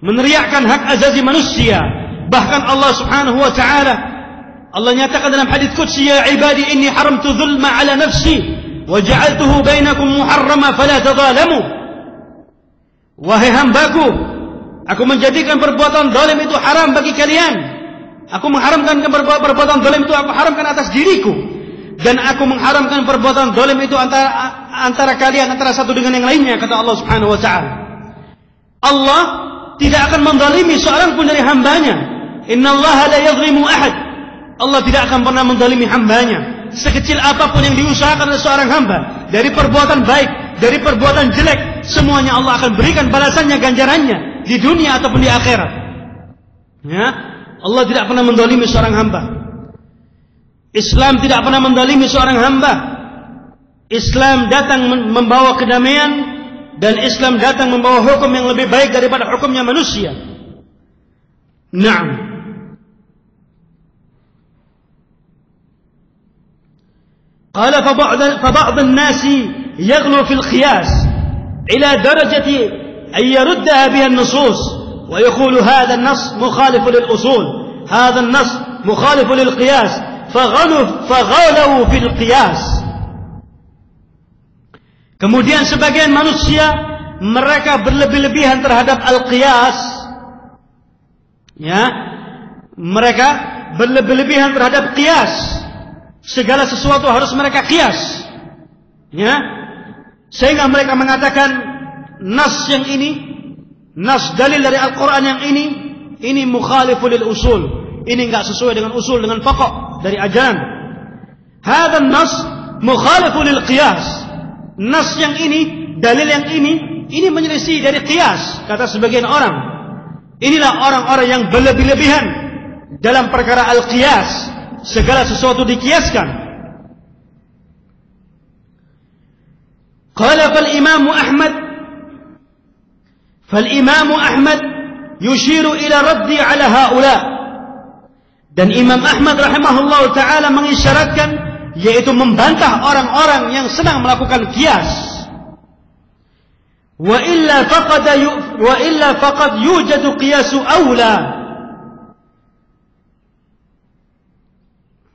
meneriakkan hak asasi manusia. Bahkan Allah Subhanahu wa ta'ala, Allah nyatakan dalam hadis qudsi, ya ibadi inni haramtu dzulma ala nafsi wa ja'altuhu bainakum muharrama fala tadzalamu. Wahai hambaku, Aku menjadikan perbuatan zalim itu haram bagi kalian. Aku mengharamkan perbuatan zalim itu, aku haramkan atas diriku. Dan aku mengharamkan perbuatan zalim itu antara kalian, antara satu dengan yang lainnya, kata Allah Subhanahu wa ta'ala. Allah tidak akan menzalimi seorang pun dari hambanya. Innallaha la yadhlimu ahad. Allah tidak akan pernah menzalimi hambanya. Sekecil apapun yang diusahakan oleh seorang hamba, dari perbuatan baik, dari perbuatan jelek, semuanya Allah akan berikan balasannya, ganjarannya di dunia ataupun di akhirat. Ya, Allah tidak pernah menzalimi seorang hamba. Islam tidak pernah menzalimi seorang hamba. Islam datang membawa kedamaian, dan Islam datang membawa hukum yang lebih baik daripada hukumnya manusia. Naam. قال فبعض الناس يغلو في القياس إلى درجة أن يردها بها النصوص ويقول هذا النص مخالف للأصول، هذا النص مخالف للقياس، فغلوا في القياس. Kemudian sebagian manusia mereka berlebih-lebihan terhadap al-qiyas. Ya, mereka berlebih-lebihan terhadap qiyas. Segala sesuatu harus mereka qiyas. Ya, sehingga mereka mengatakan nas yang ini, nas dalil dari Al-Quran yang ini mukhalifun lil usul. Ini enggak sesuai dengan usul, dengan pokok dari ajaran. Hadha nas mukhalifun lil qiyas. Nas yang ini, dalil yang ini menyelisih dari qiyas, kata sebagian orang. Inilah orang-orang yang berlebih-lebihan dalam perkara al-qiyas. Segala sesuatu dikiaskan. Qala فالإمام أحمد يشير إلى رد على هؤلاء. Dan Imam Ahmad rahimahullah ta'ala mengisyaratkan, yaitu membantah orang-orang yang sedang melakukan qiyas. Wa illa faqad yujadu qiyasu awla.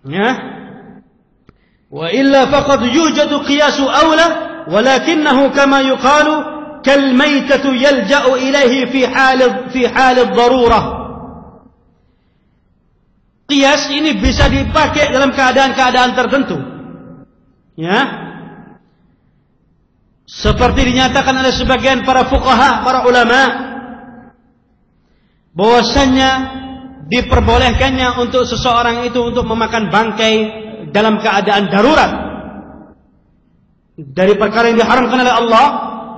Ya, wa illa faqad yujadu qiyasu awla, walakinahu kama yuqalu kal maytatu yalja'u ilayhi fi hal ad-darurah. Qiyas ini bisa dipakai dalam keadaan-keadaan tertentu. Ya, seperti dinyatakan oleh sebagian para fuqaha, para ulama, bahwasanya diperbolehkannya untuk seseorang itu untuk memakan bangkai dalam keadaan darurat. Dari perkara yang diharamkan oleh Allah,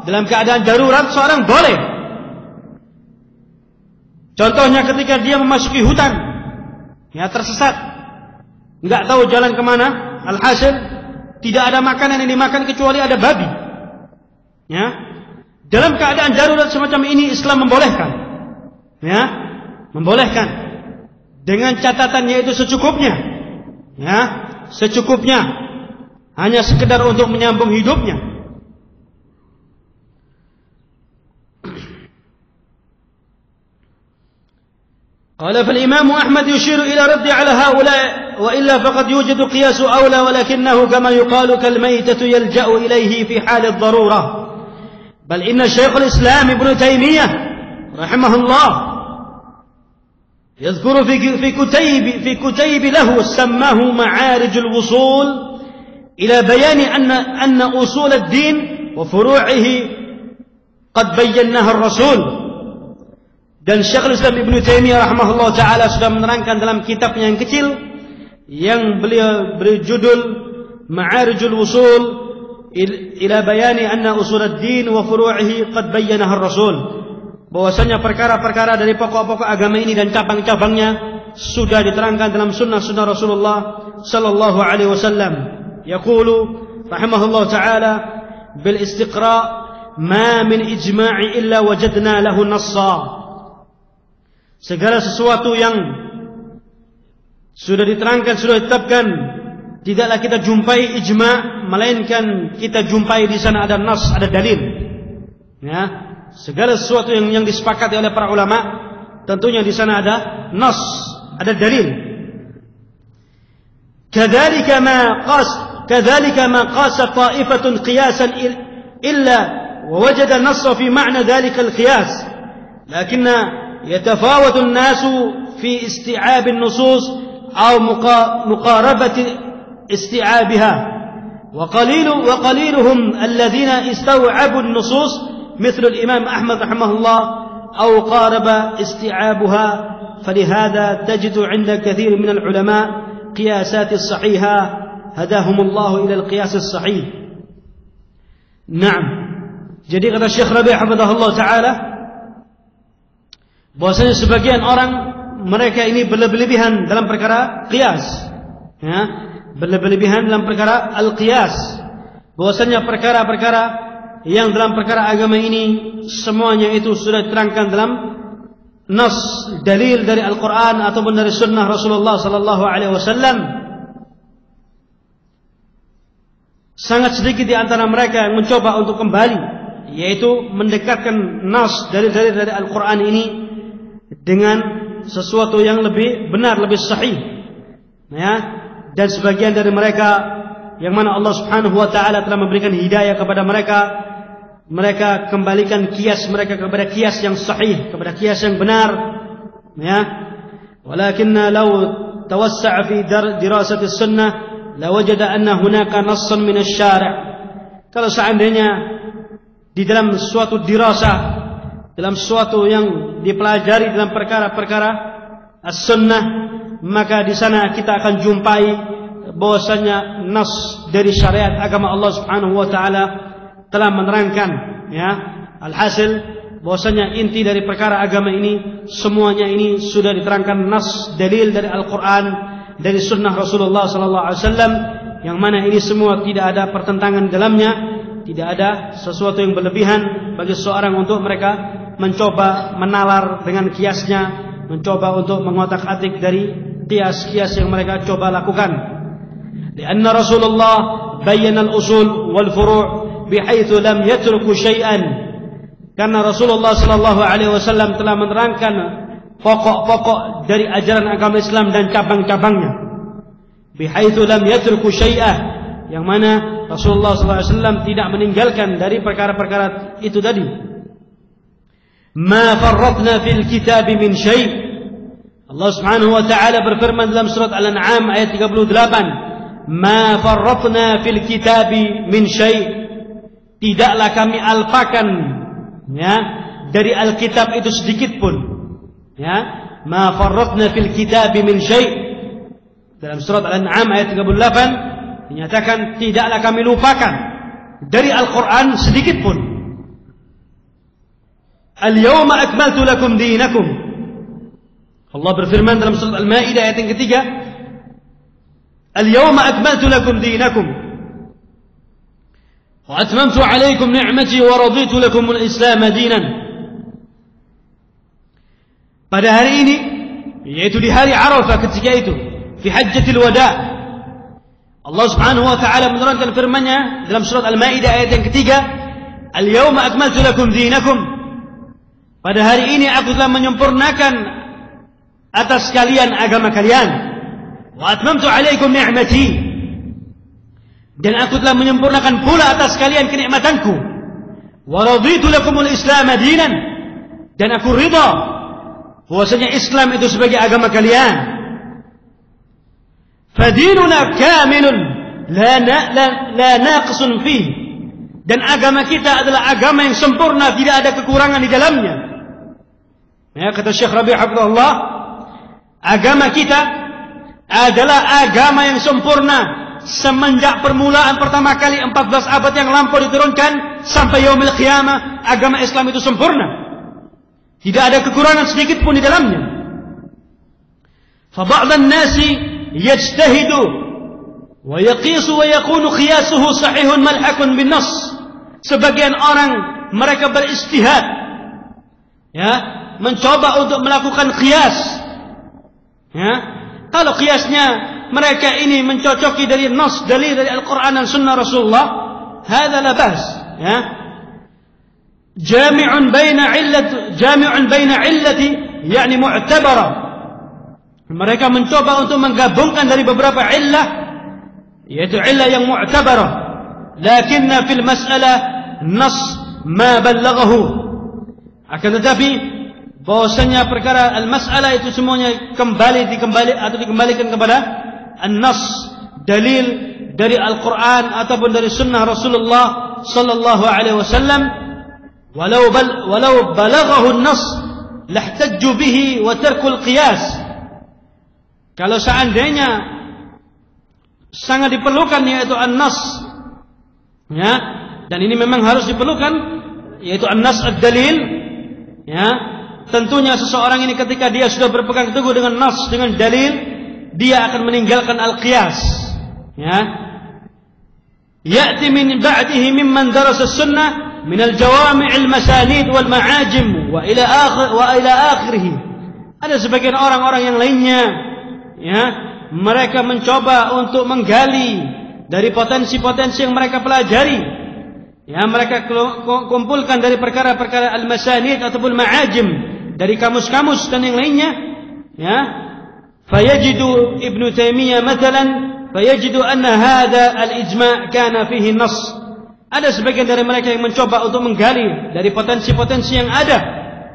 dalam keadaan darurat seorang boleh. Contohnya ketika dia memasuki hutan, ya, tersesat, enggak tahu jalan kemana, alhasil tidak ada makanan yang dimakan kecuali ada babi. Ya, dalam keadaan darurat semacam ini Islam membolehkan. Ya, membolehkan. Dengan catatan yaitu secukupnya. Ya, secukupnya. Hanya sekedar untuk menyambung hidupnya. Qala fal Imam Ahmad yushiru ila raddi ala haula wa illa faqad yujadu qiyasu awla walakinahu kama yuqalu kal maytatu yalja'u ilayhi fi hal ad-darurah. Bal inna Syekh al-Islam Ibnu Taimiyah rahimahullah يذكر في كتيب له سماه معارج الوصول إلى بيان أن أصول الدين وفروعه قد بيناها الرسول. Dan Syekhul Islam Ibnu Taimiyah rahimahullah ta'ala sudah menerangkan dalam kitabnya yang kecil yang beliau berjudul Ma'arijul Wusul ila bayani anna usul ad-din wa furu'ihi qad bayyanaha ar-rasul. Bahwasanya perkara-perkara dari pokok-pokok agama ini dan cabang-cabangnya sudah diterangkan dalam sunnah-sunnah Rasulullah sallallahu alaihi wasallam. Yaqulu rahimahullah ta'ala bil istiqra' ma min ijma'i illa wajadna lahu nassa. Segala sesuatu yang sudah diterangkan, sudah ditetapkan, tidaklah kita jumpai ijma' melainkan kita jumpai di sana ada nas, ada dalil. Ya, segala sesuatu yang disepakati oleh para ulama, tentunya di sana ada nas, ada dalil. Kadzalika ma qasa ta'ifatun qiyasan illa wa wajada an-nass fi ma'na dzalika al-qiyas لكن يتفاوت الناس في استيعاب النصوص أو مقاربة استيعابها، وقليلهم الذين استوعبوا النصوص مثل الإمام أحمد رحمه الله أو قارب استيعابها. فلهذا تجد عند كثير من العلماء قياسات الصحيحة هداهم الله إلى القياس الصحيح. نعم. Jadi kata Syekh Rabi' hafizahullah ta'ala, bahwasanya sebagian orang mereka ini berlebihan dalam perkara qiyas, ya, berlebihan dalam perkara al-qiyas, bahwasanya perkara-perkara yang dalam perkara agama ini semuanya itu sudah diterangkan dalam nas, dalil dari Al-Quran ataupun dari sunnah Rasulullah sallallahu alaihi wasallam. Sangat sedikit di antara mereka yang mencoba untuk kembali, yaitu mendekatkan nas dari Al-Quran ini dengan sesuatu yang lebih benar, lebih sahih, ya. Dan sebagian dari mereka yang mana Allah Subhanahu wa taala telah memberikan hidayah kepada mereka, mereka kembalikan kias mereka kepada kias yang sahih, kepada kias yang benar, ya. Walakinna law tawassa'a fi dirasati sunnah lawajada anna hunaka nassan min asy-syari'. Kalau seandainya di dalam suatu dirasah, dalam suatu yang dipelajari dalam perkara-perkara as-sunnah, maka di sana kita akan jumpai bahwasanya nas dari syariat agama Allah Subhanahu wa taala telah menerangkan, ya. Alhasil bahwasanya inti dari perkara agama ini semuanya ini sudah diterangkan nas, dalil dari Al-Qur'an, dari sunnah Rasulullah sallallahu alaihi wasallam, yang mana ini semua tidak ada pertentangan dalamnya, tidak ada sesuatu yang berlebihan bagi seorang untuk mereka mencoba menalar dengan kiasnya, mencoba untuk mengotak-atik dari kias-kias yang mereka coba lakukan. Karena Rasulullah bayyana al-usul wal furu' bihaitsu lam yatruku syai'an. Karena Rasulullah sallallahu alaihi wasallam telah menerangkan pokok-pokok dari ajaran agama Islam dan cabang-cabangnya. Bihaitsu lam yatruku syai'ah, yang mana Rasulullah sallallahu alaihi wasallam tidak meninggalkan dari perkara-perkara itu tadi. Ma farratna fil kitab min syai'. Allah Subhanahu wa taala berfirman dalam surat Al-An'am ayat 38, ma farratna fil kitab min syai'. Tidaklah kami alpakan, ya, dari Alkitab itu sedikit pun, ya. Ma farratna fil kitab min syai'. Dalam surat Al-An'am ayat 38 dinyatakan tidaklah kami lupakan dari Al-Quran sedikit pun. Al-yawma akmaltu lakum dinakum. Allah berfirman dalam surat Al-Maidah ayat yang ketiga, Al-yawma akmaltu lakum dinakum wa atmamtu alaikum ni'mati wa raditu lakum al-Islam dinan. Pada hari ini, yaitu di hari Arafah ketika itu, fi hajjatil wada', Allah Subhanahu wa taala menerangkan firman-Nya dalam surat Al-Maidah ayat yang ketiga, Al-yawma akmaltu lakum dinakum. Pada hari ini aku telah menyempurnakan atas kalian agama kalian. Wa atmamtu alaikum ni'mati. Dan aku telah menyempurnakan pula atas kalian kenikmatanku. Wa raditu lakumul Islam dinan. Dan aku ridha bahwasanya Islam itu sebagai agama kalian. Fadinuna kamilun la naqisun fihi. Dan agama kita adalah agama yang sempurna, tidak ada kekurangan di dalamnya. Ya, kata Syekh Rabi' hafizahullah, agama kita adalah agama yang sempurna semenjak permulaan pertama kali 14 abad yang lampau diturunkan sampai yaumil qiyamah. Agama Islam itu sempurna, tidak ada kekurangan sedikit pun di dalamnya. Fa ba'dhan nasi yajtahidu wa yaqisu wa yakunu qiyasuhu sahihun malhaqun bin nas. Sebagian orang mereka beristihad, ya, mencoba untuk melakukan qiyas, ya. Kalau qiyasnya mereka ini mencocoki dari nas, dalil dari Al-Quran dan Sunnah Rasulullah, hadza la bas, ya. Jami'un baina illati yakni mu'tabara. Mereka mencoba untuk menggabungkan dari beberapa illah, yaitu illah yang mu'tabara. Lakinna fil mas'alah nas ma ballaghahu. Akan tetapi bahwasanya perkara al-mas'alah itu semuanya dikembalikan kepada an-nas, dalil dari Al-Quran ataupun dari sunnah Rasulullah sallallahu alaihi wasallam. Walau balaghahu an-nas lahtajju bihi wa tarkul qiyas. Kalau seandainya sangat diperlukan yaitu an-nas, ya, dan ini memang harus diperlukan yaitu an-nas ad-dalil, ya, tentunya seseorang ini ketika dia sudah berpegang teguh dengan nas, dengan dalil, dia akan meninggalkan al-qiyas, ya. Ya'ti min ba'dihi mimman darasa sunnah min al-jawami' al-masanid wal ma'ajim wa ila akhirih. Ada sebagian orang-orang yang lainnya, ya, mereka mencoba untuk menggali dari potensi-potensi yang mereka pelajari, ya, mereka kumpulkan dari perkara-perkara al-masanid ataupun ma'ajim, dari kamus-kamus dan yang lainnya, ya. Fayajidu Ibnu Taimiyah mathalan, fayajidu anna hadha al-ijma' kana fihi nas. Ada sebagian dari mereka yang mencoba untuk menggali dari potensi-potensi yang ada.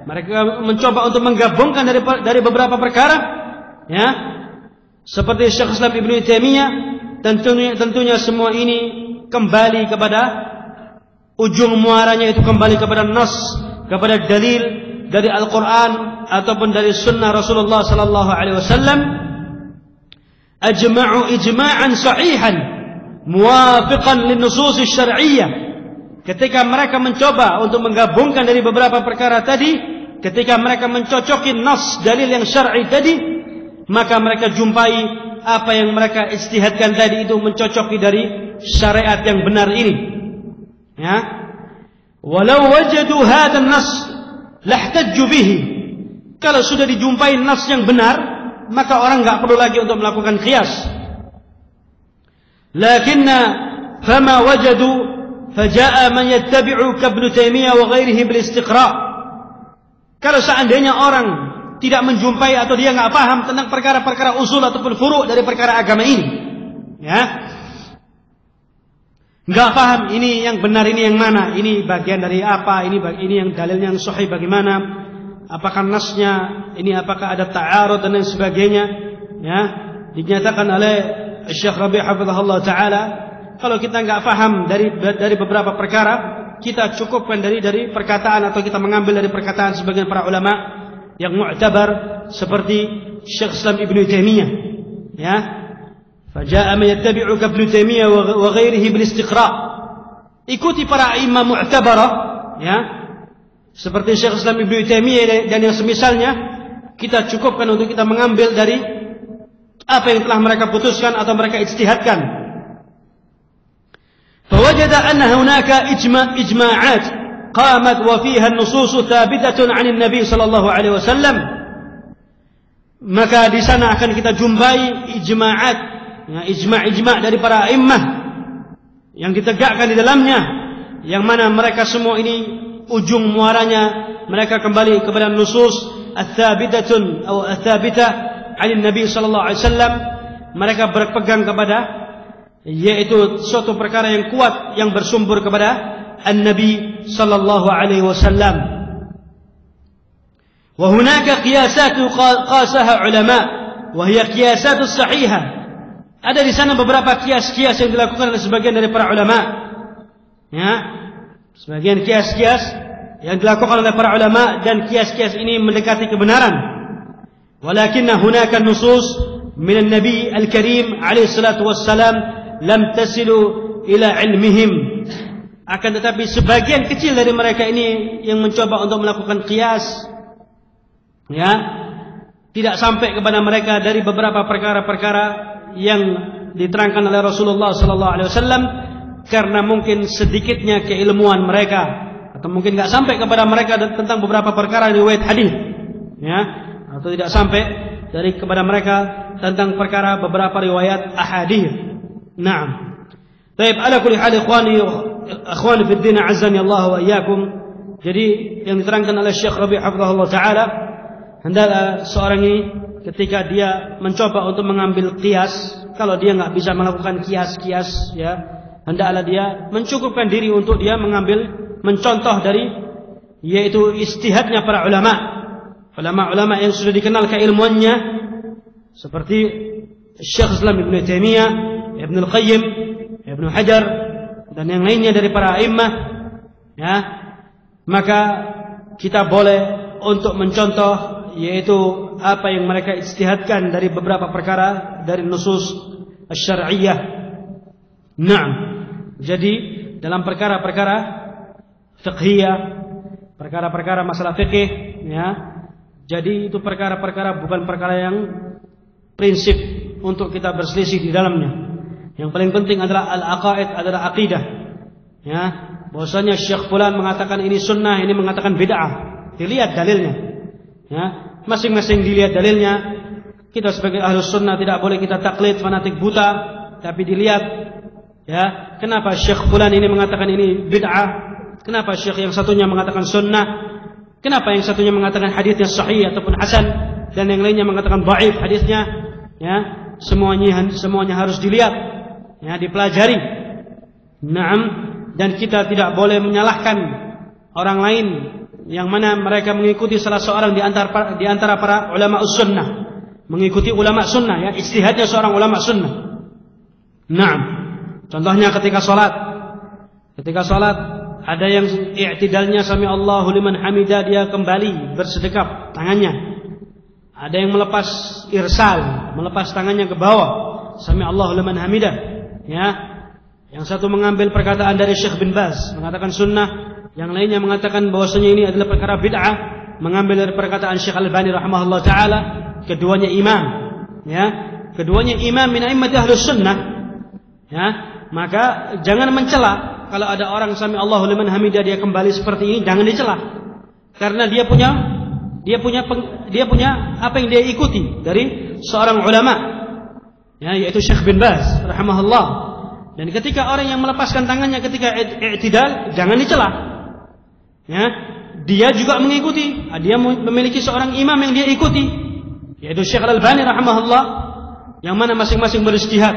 Mereka mencoba untuk menggabungkan dari beberapa perkara, ya. Seperti Syekh Islam Ibnu Taimiyah, tentunya semua ini kembali kepada ujung muaranya, itu kembali kepada nas, kepada dalil dari Al-Quran ataupun dari sunnah Rasulullah sallallahu alaihi wasallam. Ajma'u ijma'an sahihan muwafiqan lin-nusus asy-syar'iyyah. Ketika mereka mencoba untuk menggabungkan dari beberapa perkara tadi, ketika mereka mencocoki nas dalil yang syar'i tadi, maka mereka jumpai apa yang mereka ijtihadkan tadi itu mencocoki dari syariat yang benar ini, ya. Walau wajadu hadzal nas lahtajju bihi. Kalau sudah dijumpai nas yang benar, maka orang enggak perlu lagi untuk melakukan qiyas. Lakinna fama wajadu faja'a man yattabi'u ka Ibnu Taimiyah wa ghairihi bil istiqra'. Kalau seandainya orang tidak menjumpai atau dia enggak paham tentang perkara-perkara usul ataupun furu' dari perkara agama ini, ya, enggak paham ini yang benar, ini yang mana, ini bagian dari apa, ini yang dalilnya yang sahih bagaimana, apakah nasnya ini, apakah ada ta'arud dan lain sebagainya, ya. Dinyatakan oleh Syekh Rabi' hafizahullah taala, kalau kita enggak paham dari beberapa perkara, kita cukupkan dari perkataan atau kita mengambil dari perkataan sebagian para ulama yang mu'tabar seperti Syekh Islam Ibnu Taimiyah, ya. Faja'a man yattabi'u ka Ibnu Taimiyah wa ghairihi bil istiqra'. Ikuti para imam mu'tabarah, ya, seperti Syekh Islam Ibnu Taimiyah dan yang semisalnya. Kita cukupkan untuk kita mengambil dari apa yang telah mereka putuskan atau mereka ijtihadkan. Fawajada anna hunaka ijma'at qamat wa fiha an-nusus thabitatun 'an an-nabi sallallahu alaihi wasallam. Maka di sana akan kita jumpai ijma'at, ya, ijma' dari para a'immah yang ditegakkan di dalamnya, yang mana mereka semua ini ujung muaranya mereka kembali kepada nusus ats-tsabitatun atau ats-tsabitah 'an Nabi sallallahu alaihi wasallam. Mereka berpegang kepada yaitu suatu perkara yang kuat yang bersumber kepada An-Nabi sallallahu alaihi wasallam. Wa hunaka qiyasat qasaha ulama wa hiya qiyasat as-sahihah. Ada di sana beberapa kias-kias yang dilakukan oleh sebagian dari para ulama, ya. Sebagian kias-kias yang dilakukan oleh para ulama dan kias-kias ini mendekati kebenaran. Walakinna hunaka nusus min an-nabi al-karim alaihi salatu wassalam lam tasilu ila ilmihim. Akan tetapi sebagian kecil dari mereka ini yang mencoba untuk melakukan qiyas, ya, tidak sampai kepada mereka dari beberapa perkara-perkara yang diterangkan oleh Rasulullah sallallahu alaihi wasallam, karena mungkin sedikitnya keilmuan mereka, atau mungkin enggak sampai kepada mereka tentang beberapa perkara riwayat hadis, ya, atau tidak sampai kepada mereka tentang perkara beberapa riwayat ahadits. Naam. Baik, ala kulli hal ikhwani fi din azzani Allah wa iyyakum. Jadi yang diterangkan oleh Syekh Rabi' hafizahullah taala, hendaklah seorang ini ketika dia mencoba untuk mengambil qiyas, kalau dia enggak bisa melakukan qiyas-qiyas, ya, hendaklah dia mencukupkan diri untuk dia mencontoh dari yaitu ijtihadnya para ulama, ulama-ulama yang sudah dikenal keilmuannya seperti Syekh Islam Ibnu Taimiyah, Ibnu Al-Qayyim, Ibnu Hajar dan yang lainnya dari para a'immah, ya, maka kita boleh untuk mencontoh, yaitu apa yang mereka ijtihadkan dari beberapa perkara dari nusus asy-syar'iyyah. Naam. Jadi dalam perkara-perkara fiqhiyah, perkara-perkara masalah fikih, ya. Jadi itu perkara-perkara bukan perkara yang prinsip untuk kita berselisih di dalamnya. Yang paling penting adalah al-aqaid, adalah akidah. Ya, bahwasanya Syekh fulan mengatakan ini sunnah, ini mengatakan bid'ah. Dilihat dalilnya. Ya, masing-masing dilihat dalilnya. Kita sebagai ahlus sunnah tidak boleh kita taklid fanatik buta, tapi dilihat, ya, kenapa Syekh fulan ini mengatakan ini bid'ah? Kenapa Syekh yang satunya mengatakan sunnah? Kenapa yang satunya mengatakan hadisnya sahih ataupun hasan dan yang lainnya mengatakan dhaif hadisnya? Ya, semuanya harus dilihat, ya, dipelajari. Naam, dan kita tidak boleh menyalahkan orang lain yang mana mereka mengikuti salah seorang di antara para ulama sunnah, mengikuti ulama sunnah, ya, ijtihadnya seorang ulama sunnah. Naam, contohnya ketika salat ada yang i'tidalnya sami Allahu liman hamidah, dia kembali bersedekap tangannya. Ada yang melepas irsal, melepas tangannya ke bawah, sami Allahu liman hamidah, ya. Yang satu mengambil perkataan dari Syekh bin Baz mengatakan sunnah, yang lainnya mengatakan bahwasanya ini adalah perkara bid'ah, mengambil dari perkataan Syekh Al-Albani rahimahullah taala. Keduanya imam, ya. Keduanya imam min a'immati ahlus sunnah, ya. Maka jangan mencela. Kalau ada orang sami Allahu liman hamidah dia kembali seperti ini, jangan dicela. Karena dia punya apa yang dia ikuti dari seorang ulama, ya, yaitu Syekh bin Baz rahimahullah. Dan ketika orang yang melepaskan tangannya ketika i'tidal, jangan dicela. Ya, dia juga mengikuti, dia memiliki seorang imam yang dia ikuti, yaitu Syekh Al-Albani rahimahullah, yang mana masing-masing beristihad,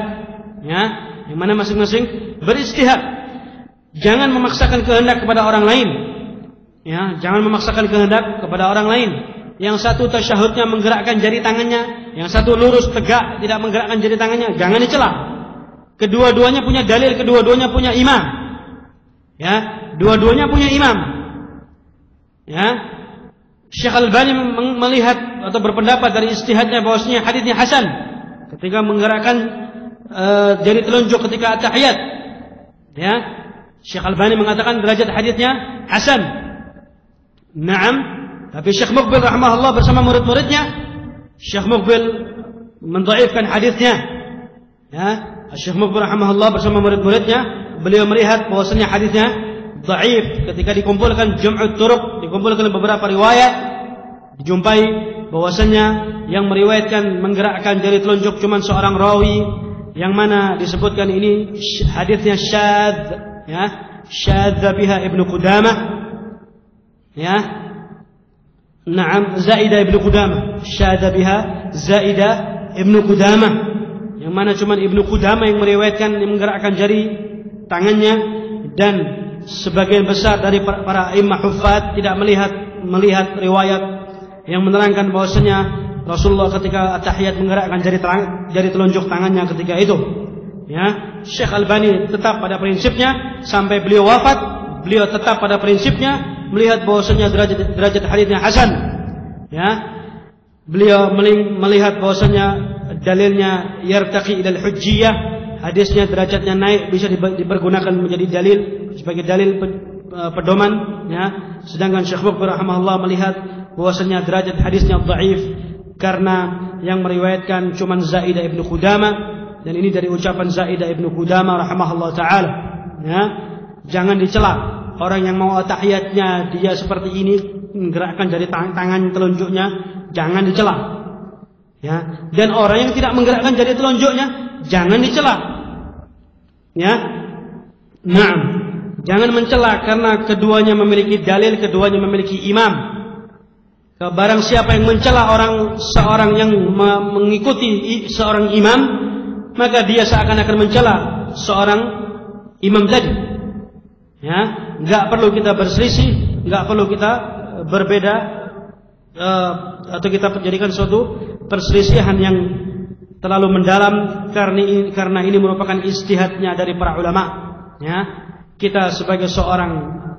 ya, yang mana masing-masing beristihad. Jangan memaksakan kehendak kepada orang lain, ya, jangan memaksakan kehendak kepada orang lain. Yang satu tasyahudnya menggerakkan jari tangannya, yang satu lurus tegak tidak menggerakkan jari tangannya, jangan dicela. Kedua-duanya punya dalil, kedua-duanya punya imam, ya, dua-duanya punya imam, ya. Syekh Al-Albani melihat atau berpendapat dari ijtihadnya bahwasanya hadisnya hasan ketika menggerakkan jari telunjuk ketika at-tahiyat, ya. Syekh Al-Albani mengatakan derajat hadisnya hasan. Naam, tapi Syekh Muqbil rahimahullah bersama murid-muridnya, Syekh Muqbil mendhaifkan hadisnya. Ya, Syekh Muqbil rahimahullah bersama murid-muridnya, beliau melihat bahwasanya hadisnya dhaif. Ketika dikumpulkan jum'ut turuq, dikumpulkan beberapa riwayat, dijumpai bahwasanya yang meriwayatkan menggerakkan jari telunjuk cuma seorang rawi, yang mana disebutkan ini hadisnya syadz, ya, syadza biha Ibnu Qudamah, ya. Naam, Zaidah Ibnu Qudamah, syadza biha Zaidah Ibnu Qudamah, yang mana cuma Ibnu Qudamah yang meriwayatkan, yang menggerakkan jari tangannya, dan sebagian besar dari para imam huffaz tidak melihat riwayat yang menerangkan bahwasanya Rasulullah ketika at-tahiyat menggerakkan jari telunjuk tangannya ketika itu. Ya, Syekh Al-Albani tetap pada prinsipnya sampai beliau wafat, beliau tetap pada prinsipnya melihat bahwasanya derajat hadisnya hasan. Ya, beliau melihat bahwasanya dalilnya yartaqi ilal hujjiyah, hadisnya derajatnya naik, bisa dipergunakan menjadi dalil sebagai dalil pedoman, ya. Sedangkan Syekh Muqbil rahimahullah melihat bahwasanya derajat hadisnya dhaif karena yang meriwayatkan cuma Zaidah Ibnu Qudamah, dan ini dari ucapan Zaidah Ibnu Qudamah rahimahullah taala, ya. Jangan dicela orang yang mau tahiyatnya dia seperti ini, menggerakkan jari tangan telunjuknya, jangan dicela, ya. Dan orang yang tidak menggerakkan jari telunjuknya jangan dicela, ya. Naam, jangan mencela karena keduanya memiliki dalil, keduanya memiliki imam. Barang siapa yang mencela seorang yang mengikuti seorang imam, maka dia seakan-akan mencela seorang imam tadi. Ya, enggak perlu kita berselisih, enggak perlu kita berbeda atau kita jadikan suatu perselisihan yang terlalu mendalam, karena ini merupakan ijtihadnya dari para ulama. Ya, kita sebagai seorang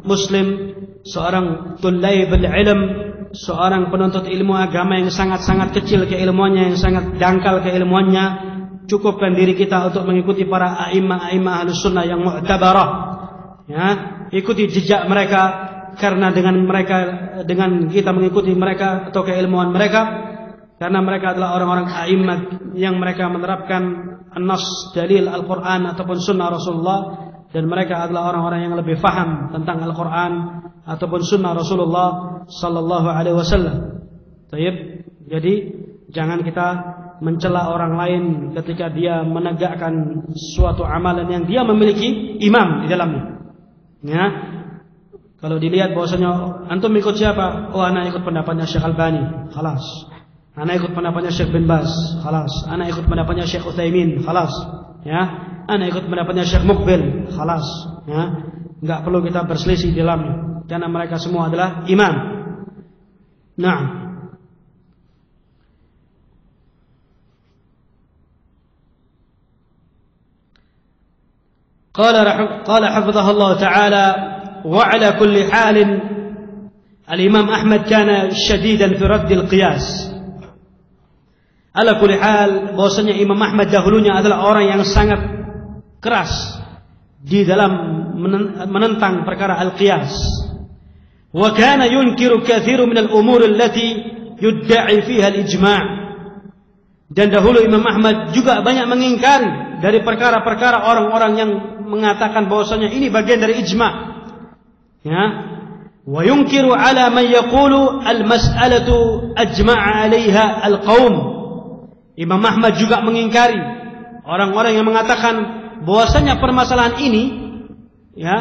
muslim, seorang thulaibul ilm, seorang penuntut ilmu agama yang sangat-sangat kecil keilmuannya, yang sangat dangkal keilmuannya, cukupkan diri kita untuk mengikuti para a'imah ahlus sunnah yang mu'tabarah. Ya, ikuti jejak mereka, karena dengan kita mengikuti mereka atau keilmuan mereka, karena mereka adalah orang-orang a'imah yang mereka menerapkan an-nas, dalil Al-Quran ataupun sunnah Rasulullah, dan mereka adalah orang-orang yang lebih faham tentang Al-Quran ataupun sunnah Rasulullah sallallahu alaihi wasallam. Jadi jangan kita mencela orang lain ketika dia menegakkan suatu amalan yang dia memiliki imam di dalamnya. Ya, kalau dilihat bahwasanya antum ikut siapa? Oh, anak ikut pendapatnya Syekh Albani, khalas. Anak ikut pendapatnya Syekh bin Baz, khalas. Anak ikut pendapatnya Syekh Utsaimin, khalas. Ya, anak ikut pendapatnya Syekh Muqbil, khalas. Ya, enggak perlu kita berselisih di dalamnya, karena mereka semua adalah imam. Nah, قال حفظه الله تعالى: وعلى كل حال الإمام أحمد كان شديدا في رد القياس. Ala kulli hal, bahwasanya Imam Ahmad dahulunya adalah orang yang sangat keras di dalam menentang perkara al-qiyas. Wa kana yunkiru katsiru min al-umur allati yudda'i fiha al-ijma'. Dan dahulu Imam Ahmad juga banyak mengingkari dari perkara-perkara orang-orang yang mengatakan bahwasanya ini bagian dari ijma'. Ya. Wa yunkiru ala man yaqulu al-mas'alatu ajma'a 'alayha al-qaum. Imam Ahmad juga mengingkari orang-orang yang mengatakan bahwasanya permasalahan ini, ya,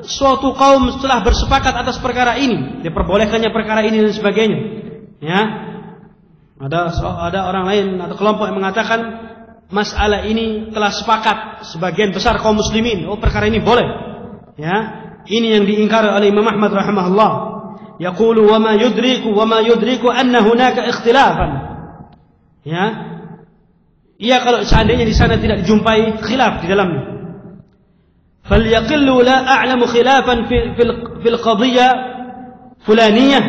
suatu kaum telah bersepakat atas perkara ini, diperbolehkannya perkara ini dan sebagainya. Ya, ada orang lain atau kelompok yang mengatakan masalah ini telah sepakat sebagian besar kaum muslimin. Oh, perkara ini boleh. Ya, ini yang diingkari oleh Imam Ahmad rahimahullah. Yaqulu wa ma yudriku anna hunaka ikhtilafan. Ya, ia kalau seandainya di sana tidak dijumpai khilaf di dalamnya. Falyaqillu la a'lamu khilafan fil qadiyah fulaniyah.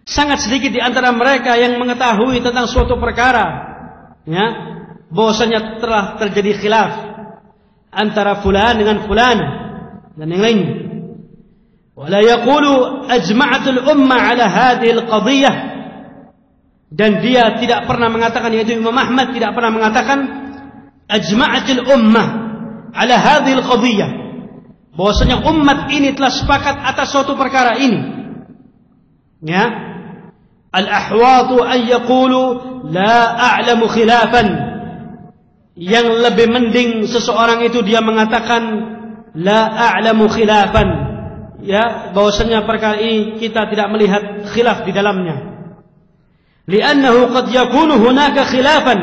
Sangat sedikit di antara mereka yang mengetahui tentang suatu perkara, ya, bahwasanya telah terjadi khilaf antara fulan dengan fulan dan yang lain. Wala yaqulu ajma'atul ummah ala hadhihi al-qadiyah. Dan dia tidak pernah mengatakan, yaitu Imam Ahmad tidak pernah mengatakan ajma'atil ummah ala hadhil qadiyah, bahwasanya umat ini telah sepakat atas suatu perkara ini. Ya, al-ahwatu an yaqulu la a'lamu khilafan. Yang lebih mending seseorang itu dia mengatakan la a'lamu khilafan, ya, bahwasanya perkara ini kita tidak melihat khilaf di dalamnya. Li'annahu qad yakunu hunaka khilafan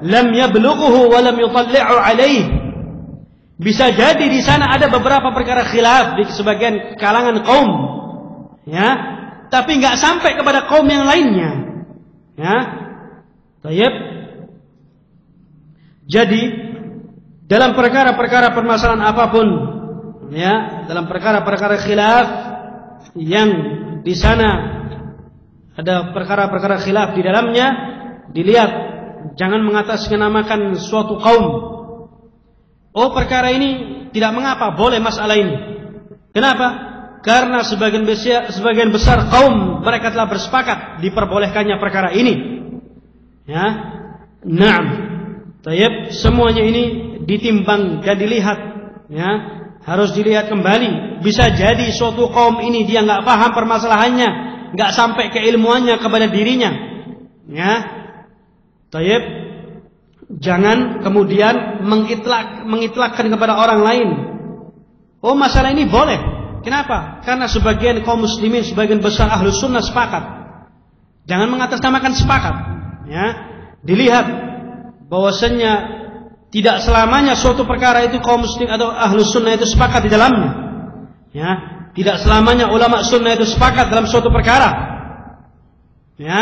lam yablughuhu wa lam yutalli'u alaih. Bisa jadi di sana ada beberapa perkara khilaf di sebagian kalangan kaum, ya, tapi enggak sampai kepada kaum yang lainnya. Ya. Baik. Jadi dalam perkara-perkara permasalahan apapun, ya, dalam perkara-perkara khilaf yang di sana ada perkara-perkara khilaf di dalamnya, dilihat, jangan mengatasnamakan suatu kaum. Oh, perkara ini tidak mengapa, boleh masalah ini. Kenapa? Karena sebagian besar kaum mereka telah bersepakat diperbolehkannya perkara ini. Ya, na'am. Tayyib, semuanya ini ditimbang dan dilihat. Ya, harus dilihat kembali. Bisa jadi suatu kaum ini dia nggak paham permasalahannya, nggak sampai keilmuannya kepada dirinya. Ya, tayyib, jangan kemudian mengitlakkan kepada orang lain. Oh, masalah ini boleh. Kenapa? Karena sebagian kaum muslimin, sebagian besar ahlus sunnah sepakat. Jangan mengatasnamakan sepakat. Ya, dilihat bahwasanya tidak selamanya suatu perkara itu kaum muslim atau ahlus sunnah itu sepakat di dalamnya. Ya, tidak selamanya ulama sunnah itu sepakat dalam suatu perkara. Ya,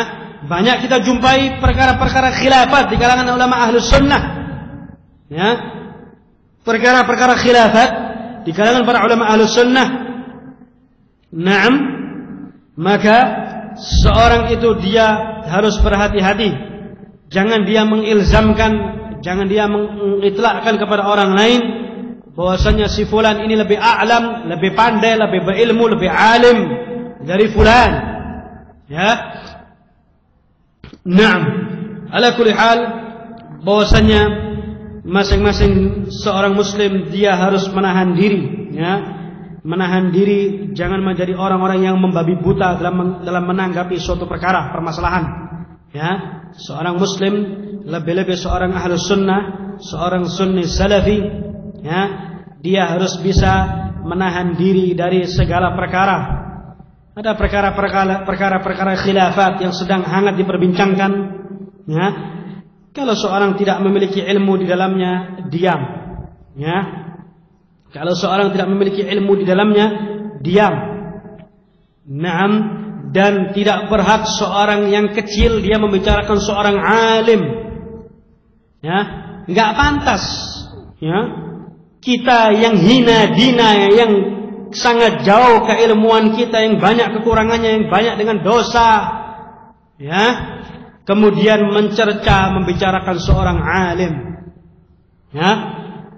banyak kita jumpai perkara-perkara khilafat di kalangan ulama ahlus sunnah. Ya, perkara-perkara khilafat di kalangan para ulama ahlus sunnah. Naam, maka seorang itu dia harus berhati-hati. Jangan dia mengilzamkan, jangan dia mengitlakkan kepada orang lain bahwasanya si fulan ini lebih a'lam, lebih pandai, lebih berilmu, lebih alim dari fulan. Ya. Naam, ala kulli hal bahwasanya masing-masing seorang muslim dia harus menahan diri, ya. Menahan diri, jangan menjadi orang-orang yang membabi buta dalam menanggapi suatu perkara, permasalahan. Ya, seorang muslim, lebih-lebih seorang ahlus sunnah, seorang sunni salafi, ya, dia harus bisa menahan diri dari segala perkara. Ada perkara-perkara khilafat yang sedang hangat diperbincangkan, ya. Kalau seorang tidak memiliki ilmu di dalamnya, diam, ya. Kalau seorang tidak memiliki ilmu di dalamnya, diam. Naam, dan tidak berhak seorang yang kecil dia membicarakan seorang alim. Ya, enggak pantas, ya. Kita yang hina dina, yang sangat jauh keilmuan kita, yang banyak kekurangannya, yang banyak dengan dosa, ya, kemudian mencerca, membicarakan seorang alim, ya,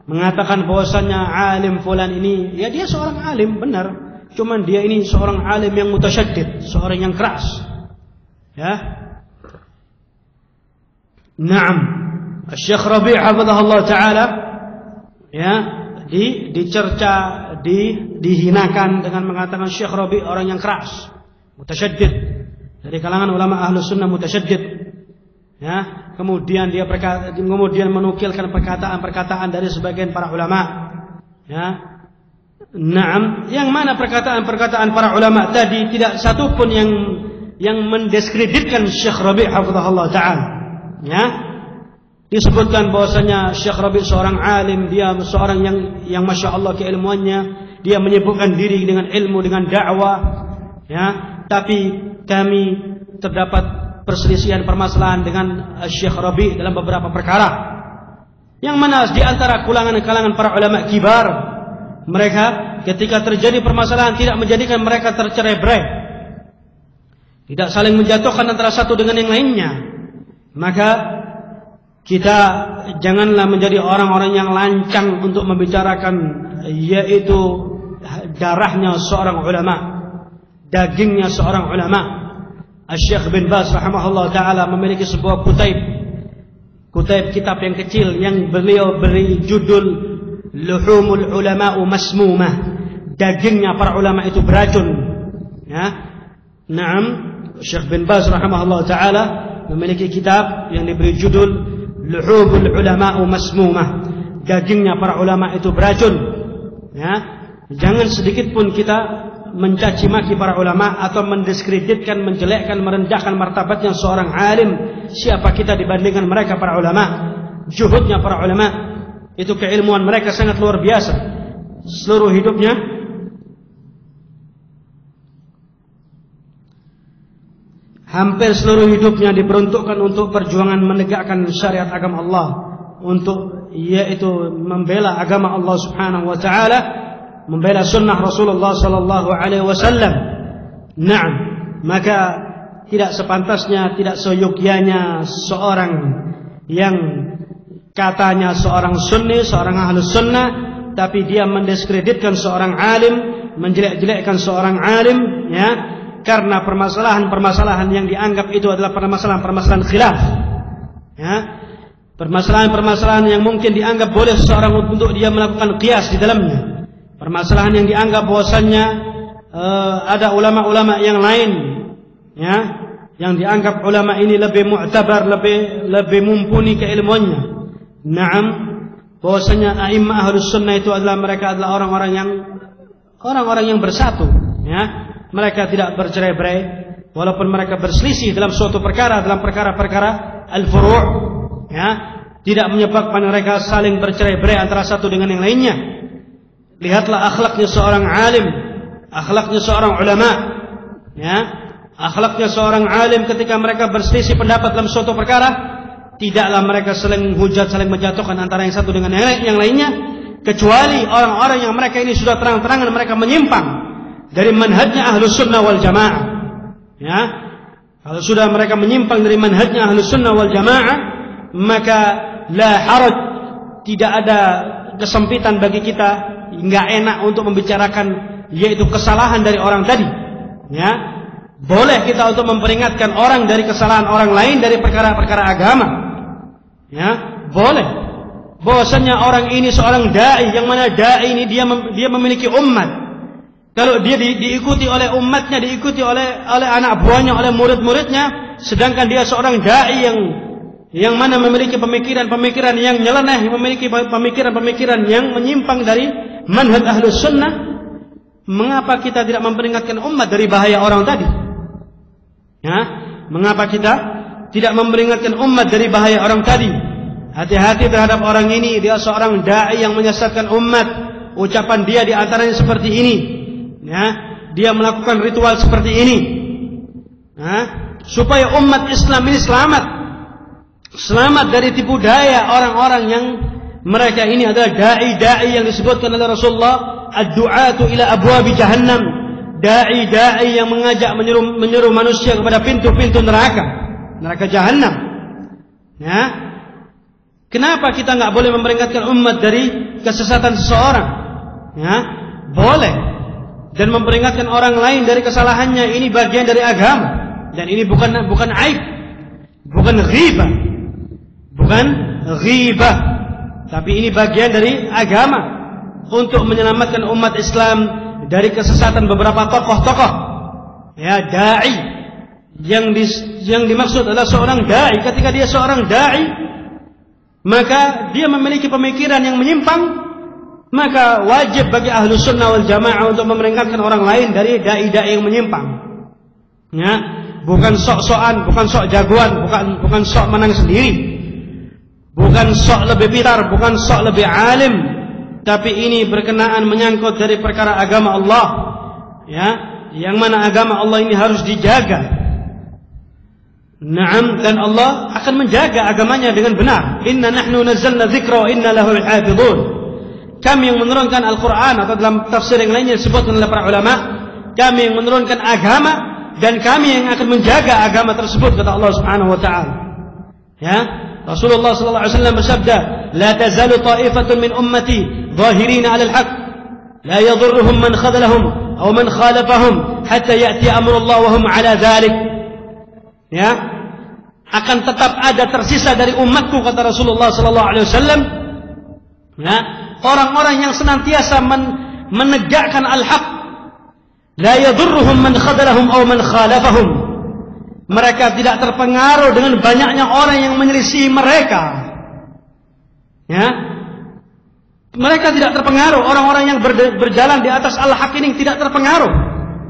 mengatakan bahwasannya alim fulan ini, ya dia seorang alim benar, cuman dia ini seorang alim yang mutasyaddid, seorang yang keras, ya. Naam, Syekh Rabi' hafizahullah taala, ya, dicerca, dihinakan dengan mengatakan Syekh Rabi' orang yang keras, mutasyaddid, dari kalangan ulama ahlus sunnah mutasyaddid, ya. Kemudian dia kemudian menukilkan perkataan-perkataan dari sebagian para ulama, ya. Naam, yang mana perkataan-perkataan para ulama tadi tidak satupun yang mendiskreditkan Syekh Rabi' hafizahullah taala, ya. Disebutkan bahwasanya Syekh Rabi' seorang alim, dia seorang yang masya Allah keilmuannya, dia menyibukkan diri dengan ilmu, dengan dakwah, ya. Tapi kami terdapat perselisihan permasalahan dengan Syekh Rabi' dalam beberapa perkara, yang mana di antara kalangan para ulama kibar, mereka ketika terjadi permasalahan tidak menjadikan mereka tercerai-berai, tidak saling menjatuhkan antara satu dengan yang lainnya. Maka kita janganlah menjadi orang-orang yang lancang untuk membicarakan yaitu darahnya seorang ulama, dagingnya seorang ulama. Syekh bin Baz rahimahullah taala memiliki sebuah kutaib kitab yang kecil yang beliau beri judul Luhumul Ulama'u Masmumah, dagingnya para ulama itu beracun, ya. Naam, Syekh bin Baz rahimahullah taala memiliki kitab yang diberi judul Luhumul Ulama'u Masmumah, dagingnya para ulama itu beracun, ya. Jangan sedikit pun kita mencaci maki para ulama atau mendiskreditkan, menjelekkan, merendahkan martabatnya seorang alim. Siapa kita dibandingkan mereka para ulama? Juhudnya para ulama itu, keilmuan mereka sangat luar biasa. Seluruh hidupnya hampir seluruh hidupnya diperuntukkan untuk perjuangan menegakkan syariat agama Allah, untuk yaitu membela agama Allah Subhanahu wa taala, membela sunnah Rasulullah sallallahu alaihi wasallam. Naam, maka tidak sepantasnya, tidak seyogyanya seorang yang katanya seorang sunni, seorang ahlus sunnah, tapi dia mendiskreditkan seorang alim, menjelek-jelekkan seorang alim, ya. Karena permasalahan-permasalahan yang dianggap itu adalah permasalahan-permasalahan khilaf, ya. Permasalahan-permasalahan yang mungkin dianggap boleh seseorang untuk dia melakukan qiyas di dalamnya. Permasalahan yang dianggap bahwasannya ada ulama-ulama yang lain, ya, yang dianggap ulama ini lebih mu'tabar, lebih mumpuni keilmuannya. Naam, bahwasanya a'immah ahlus sunnah itu adalah mereka adalah orang-orang yang bersatu, ya. Mereka tidak bercerai-berai, walaupun mereka berselisih dalam suatu perkara, dalam perkara-perkara al-furu', ya, tidak menyebabkan mereka saling bercerai-berai antara satu dengan yang lainnya. Lihatlah akhlaknya seorang alim, akhlaknya seorang ulama, ya. Akhlaknya seorang alim ketika mereka berselisih pendapat dalam suatu perkara, tidaklah mereka saling hujat, saling menjatuhkan antara yang satu dengan yang lainnya, kecuali orang-orang yang mereka ini sudah terang-terangan mereka menyimpang dari manhajnya Ahlus Sunnah wal Jamaah. Ya, kalau sudah mereka menyimpang dari manhajnya Ahlus Sunnah wal Jamaah, maka la haraj, tidak ada kesempitan bagi kita, enggak enak untuk membicarakan yaitu kesalahan dari orang tadi. Ya, boleh kita untuk memperingatkan orang dari kesalahan orang lain dari perkara-perkara agama. Ya, boleh. Bahwasanya orang ini seorang dai, yang mana dai ini dia memiliki umat. Kalau dia diikuti oleh umatnya, diikuti oleh anak buahnya, oleh murid-muridnya, sedangkan dia seorang dai yang mana memiliki pemikiran-pemikiran yang nyeleneh, memiliki pemikiran-pemikiran yang menyimpang dari manhaj Ahlus Sunnah, mengapa kita tidak memperingatkan umat dari bahaya orang tadi? Ya, mengapa kita tidak memperingatkan umat dari bahaya orang tadi? Hati-hati terhadap orang ini, dia seorang dai yang menyesatkan umat. Ucapan dia di antaranya seperti ini. Ya, dia melakukan ritual seperti ini. Ya, supaya umat Islam ini selamat dari tipu daya orang-orang yang mereka ini adalah dai-dai yang disebutkan oleh Rasulullah, ad-du'atu ila abwabi jahannam, dai-dai yang mengajak menyuruh manusia kepada pintu-pintu neraka jahannam. Ya, kenapa kita enggak boleh memperingatkan umat dari kesesatan seseorang? Ya, boleh. Dan memperingatkan orang lain dari kesalahannya, ini bagian dari agama, dan ini bukan aib, bukan ghibah. Bukan ghibah, tapi ini bagian dari agama untuk menyelamatkan umat Islam dari kesesatan beberapa tokoh-tokoh. Ya, dai yang dimaksud adalah seorang dai. Ketika dia seorang dai, maka dia memiliki pemikiran yang menyimpang, maka wajib bagi Ahlus Sunnah wal Jamaah untuk memperingatkan orang lain dari dai-dai yang menyimpang. Ya, bukan sok-sokan, bukan sok jagoan, bukan sok menang sendiri. Bukan sok lebih pintar, bukan sok lebih alim, tapi ini berkenaan menyangkut dari perkara agama Allah. Ya, yang mana agama Allah ini harus dijaga. Naam, dan Allah akan menjaga agamanya dengan benar. Inna nahnu nazzalna dzikra wa inna lahu lahafizun. Kami yang menurunkan Al-Quran, atau dalam tafsir yang lainnya disebutkan oleh para ulama, kami yang menurunkan agama dan kami yang akan menjaga agama tersebut, kata Allah Subhanahu wa taala. Ya, Rasulullah sallallahu alaihi wasallam bersabda, "La tazalu ta'ifatun min ummati zahirina 'alal haqq, la yadhurruhum man khadalahum aw man khalafahum hatta ya'ti amrullah wa hum 'ala dzalik." Ya, akan tetap ada tersisa dari umatku, kata Rasulullah sallallahu alaihi wasallam, ya, orang-orang yang senantiasa menegakkan al-haq. La yadhurruhum man khadalahum aw man khalafahum. Mereka tidak terpengaruh dengan banyaknya orang yang menyelisih mereka. Ya, mereka tidak terpengaruh. Orang-orang yang berjalan di atas al-haq ini tidak terpengaruh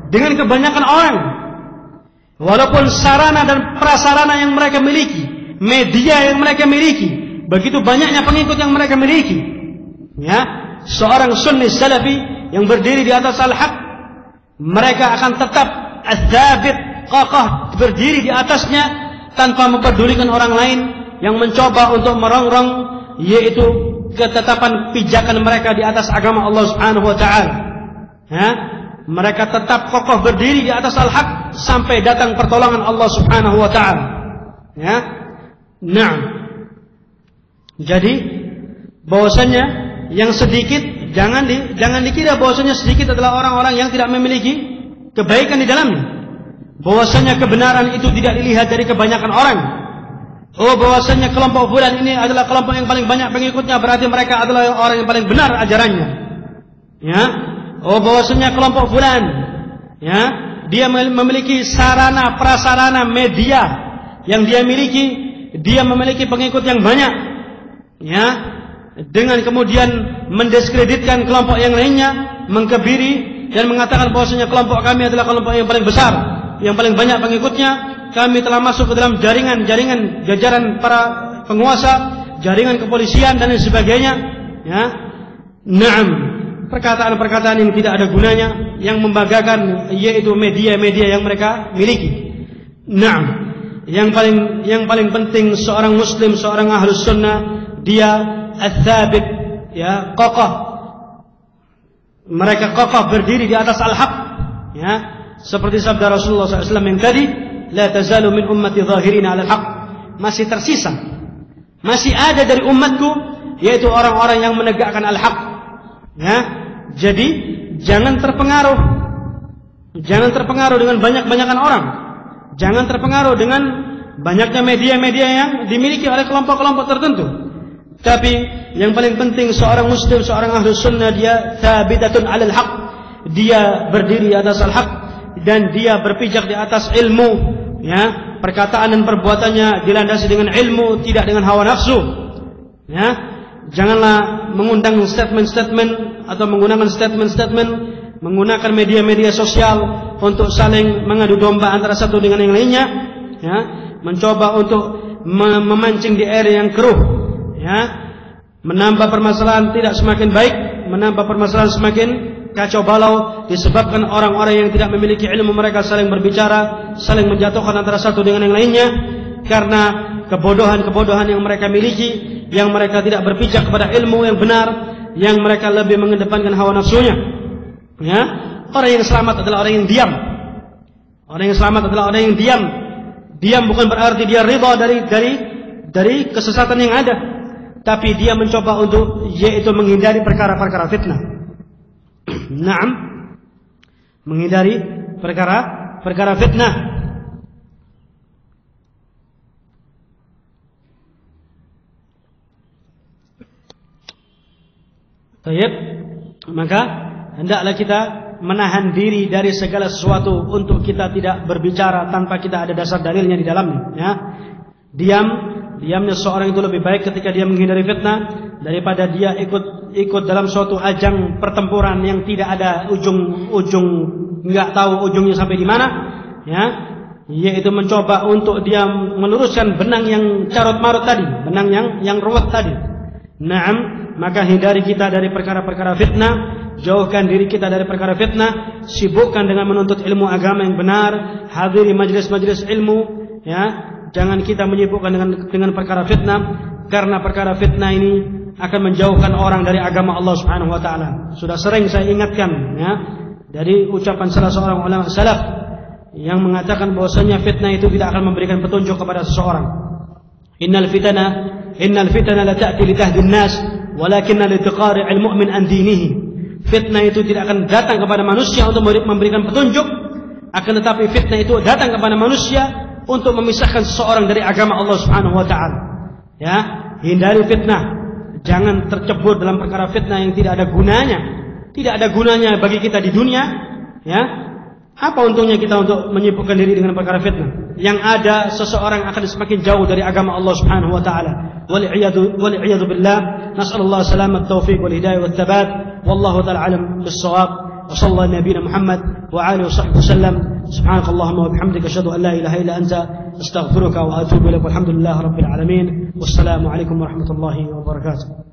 dengan kebanyakan orang. Walaupun sarana dan prasarana yang mereka miliki, media yang mereka miliki, begitu banyaknya pengikut yang mereka miliki. Ya, seorang sunni salafi yang berdiri di atas al-haq, mereka akan tetap ats-tsabit, kokoh berdiri di atasnya tanpa mempedulikan orang lain yang mencoba untuk merongrong yaitu ketetapan pijakan mereka di atas agama Allah Subhanahu wa taala. Ya, mereka tetap kokoh berdiri di atas al-haq sampai datang pertolongan Allah Subhanahu wa taala. Ya. Nah, jadi bahwasanya yang sedikit jangan dikira bahwasanya sedikit adalah orang-orang yang tidak memiliki kebaikan di dalamnya. Bahwasanya kebenaran itu tidak dilihat dari kebanyakan orang. Oh, bahwasanya kelompok fulan ini adalah kelompok yang paling banyak pengikutnya, berarti mereka adalah orang yang paling benar ajarannya. Ya. Oh, bahwasanya kelompok fulan, ya, dia memiliki sarana prasarana media yang dia miliki, dia memiliki pengikut yang banyak. Ya. Dengan kemudian mendiskreditkan kelompok yang lainnya, mengkebiri dan mengatakan bahwasanya kelompok kami adalah kelompok yang paling besar, yang paling banyak pengikutnya, kami telah masuk ke dalam jaringan jajaran para penguasa, jaringan kepolisian dan lain sebagainya. Ya, naam, perkataan-perkataan yang tidak ada gunanya, yang membanggakan, yaitu media-media yang mereka miliki. Naam. Yang paling penting seorang muslim, seorang ahlus sunnah, dia ats-tsabit, ya, kokoh. Mereka kokoh berdiri di atas al-haq, ya. Seperti sabda Rasulullah SAW yang tadi, la tazalu min ummati zahirina 'alal haq. Masih tersisa, masih ada dari umatku, yaitu orang-orang yang menegakkan al-haq. Ya. Jadi jangan terpengaruh dengan banyak-banyakan orang. Jangan terpengaruh dengan banyaknya media-media yang dimiliki oleh kelompok-kelompok tertentu. Tapi yang paling penting seorang muslim, seorang ahlus sunnah, dia thabitatun 'alal haq. Dia berdiri di atas al-haq dan dia berpijak di atas ilmu, ya. Perkataan dan perbuatannya dilandasi dengan ilmu, tidak dengan hawa nafsu. Ya. Janganlah mengundang statement-statement atau menggunakan statement-statement, menggunakan media-media sosial untuk saling mengadu domba antara satu dengan yang lainnya, ya, mencoba untuk memancing di air yang keruh, ya, menambah permasalahan tidak semakin baik, menambah permasalahan semakin kacau balau, disebabkan orang-orang yang tidak memiliki ilmu mereka saling berbicara, saling menjatuhkan antara satu dengan yang lainnya karena kebodohan-kebodohan yang mereka miliki, yang mereka tidak berpijak kepada ilmu yang benar, yang mereka lebih mengedepankan hawa nafsunya. Ya, orang yang selamat adalah orang yang diam. Orang yang selamat adalah orang yang diam. Diam bukan berarti dia ridha dari kesesatan yang ada, tapi dia mencoba untuk yaitu menghindari perkara-perkara fitnah. Naam, menghindari perkara fitnah. Baik, maka hendaklah kita menahan diri dari segala sesuatu untuk kita tidak berbicara tanpa kita ada dasar dalilnya di dalamnya, ya. Diamnya seorang itu lebih baik ketika dia menghindari fitnah daripada dia ikut dalam suatu ajang pertempuran yang tidak ada ujung, enggak tahu ujungnya sampai di mana, ya. Yaitu mencoba untuk dia meluruskan benang yang carut marut tadi, benang yang ruwet tadi. Naam. Maka hindari kita dari perkara-perkara fitnah, jauhkan diri kita dari perkara fitnah, sibukkan dengan menuntut ilmu agama yang benar, hadiri majlis-majlis ilmu, ya. Jangan kita menyibukkan dengan perkara fitnah, karena perkara fitnah ini akan menjauhkan orang dari agama Allah Subhanahu wa taala. Sudah sering saya ingatkan, ya, dari ucapan salah seorang ulama salaf yang mengatakan bahwasanya fitnah itu tidak akan memberikan petunjuk kepada seseorang. Innal fitana la ta'ti li tahdi an-nas walakinna li tiqari'il mu'min an dinihi. Fitnah itu tidak akan datang kepada manusia untuk memberikan petunjuk, akan tetapi fitnah itu datang kepada manusia untuk memisahkan seseorang dari agama Allah Subhanahu wa taala. Ya, hindari fitnah. Jangan tercebur dalam perkara fitnah yang tidak ada gunanya. Tidak ada gunanya bagi kita di dunia, ya. Apa untungnya kita untuk menyibukkan diri dengan perkara fitnah? Yang ada seseorang akan semakin jauh dari agama Allah Subhanahu wa taala. Wal'iyadu billah. Nas'alullah salamat taufiq wal hidayah wat tabat. Wallahu ta'ala alam bis-shawab. Wa sallallahu nabiyana Muhammad wa alihi wa sahbihi wasallam. Subhanakallahumma wa bihamdika asyhadu an la ilaha illa anta astaghfiruka wa atubu ilaik. Walhamdulillahi rabbil alamin. Wassalamu alaikum warahmatullahi wabarakatuh.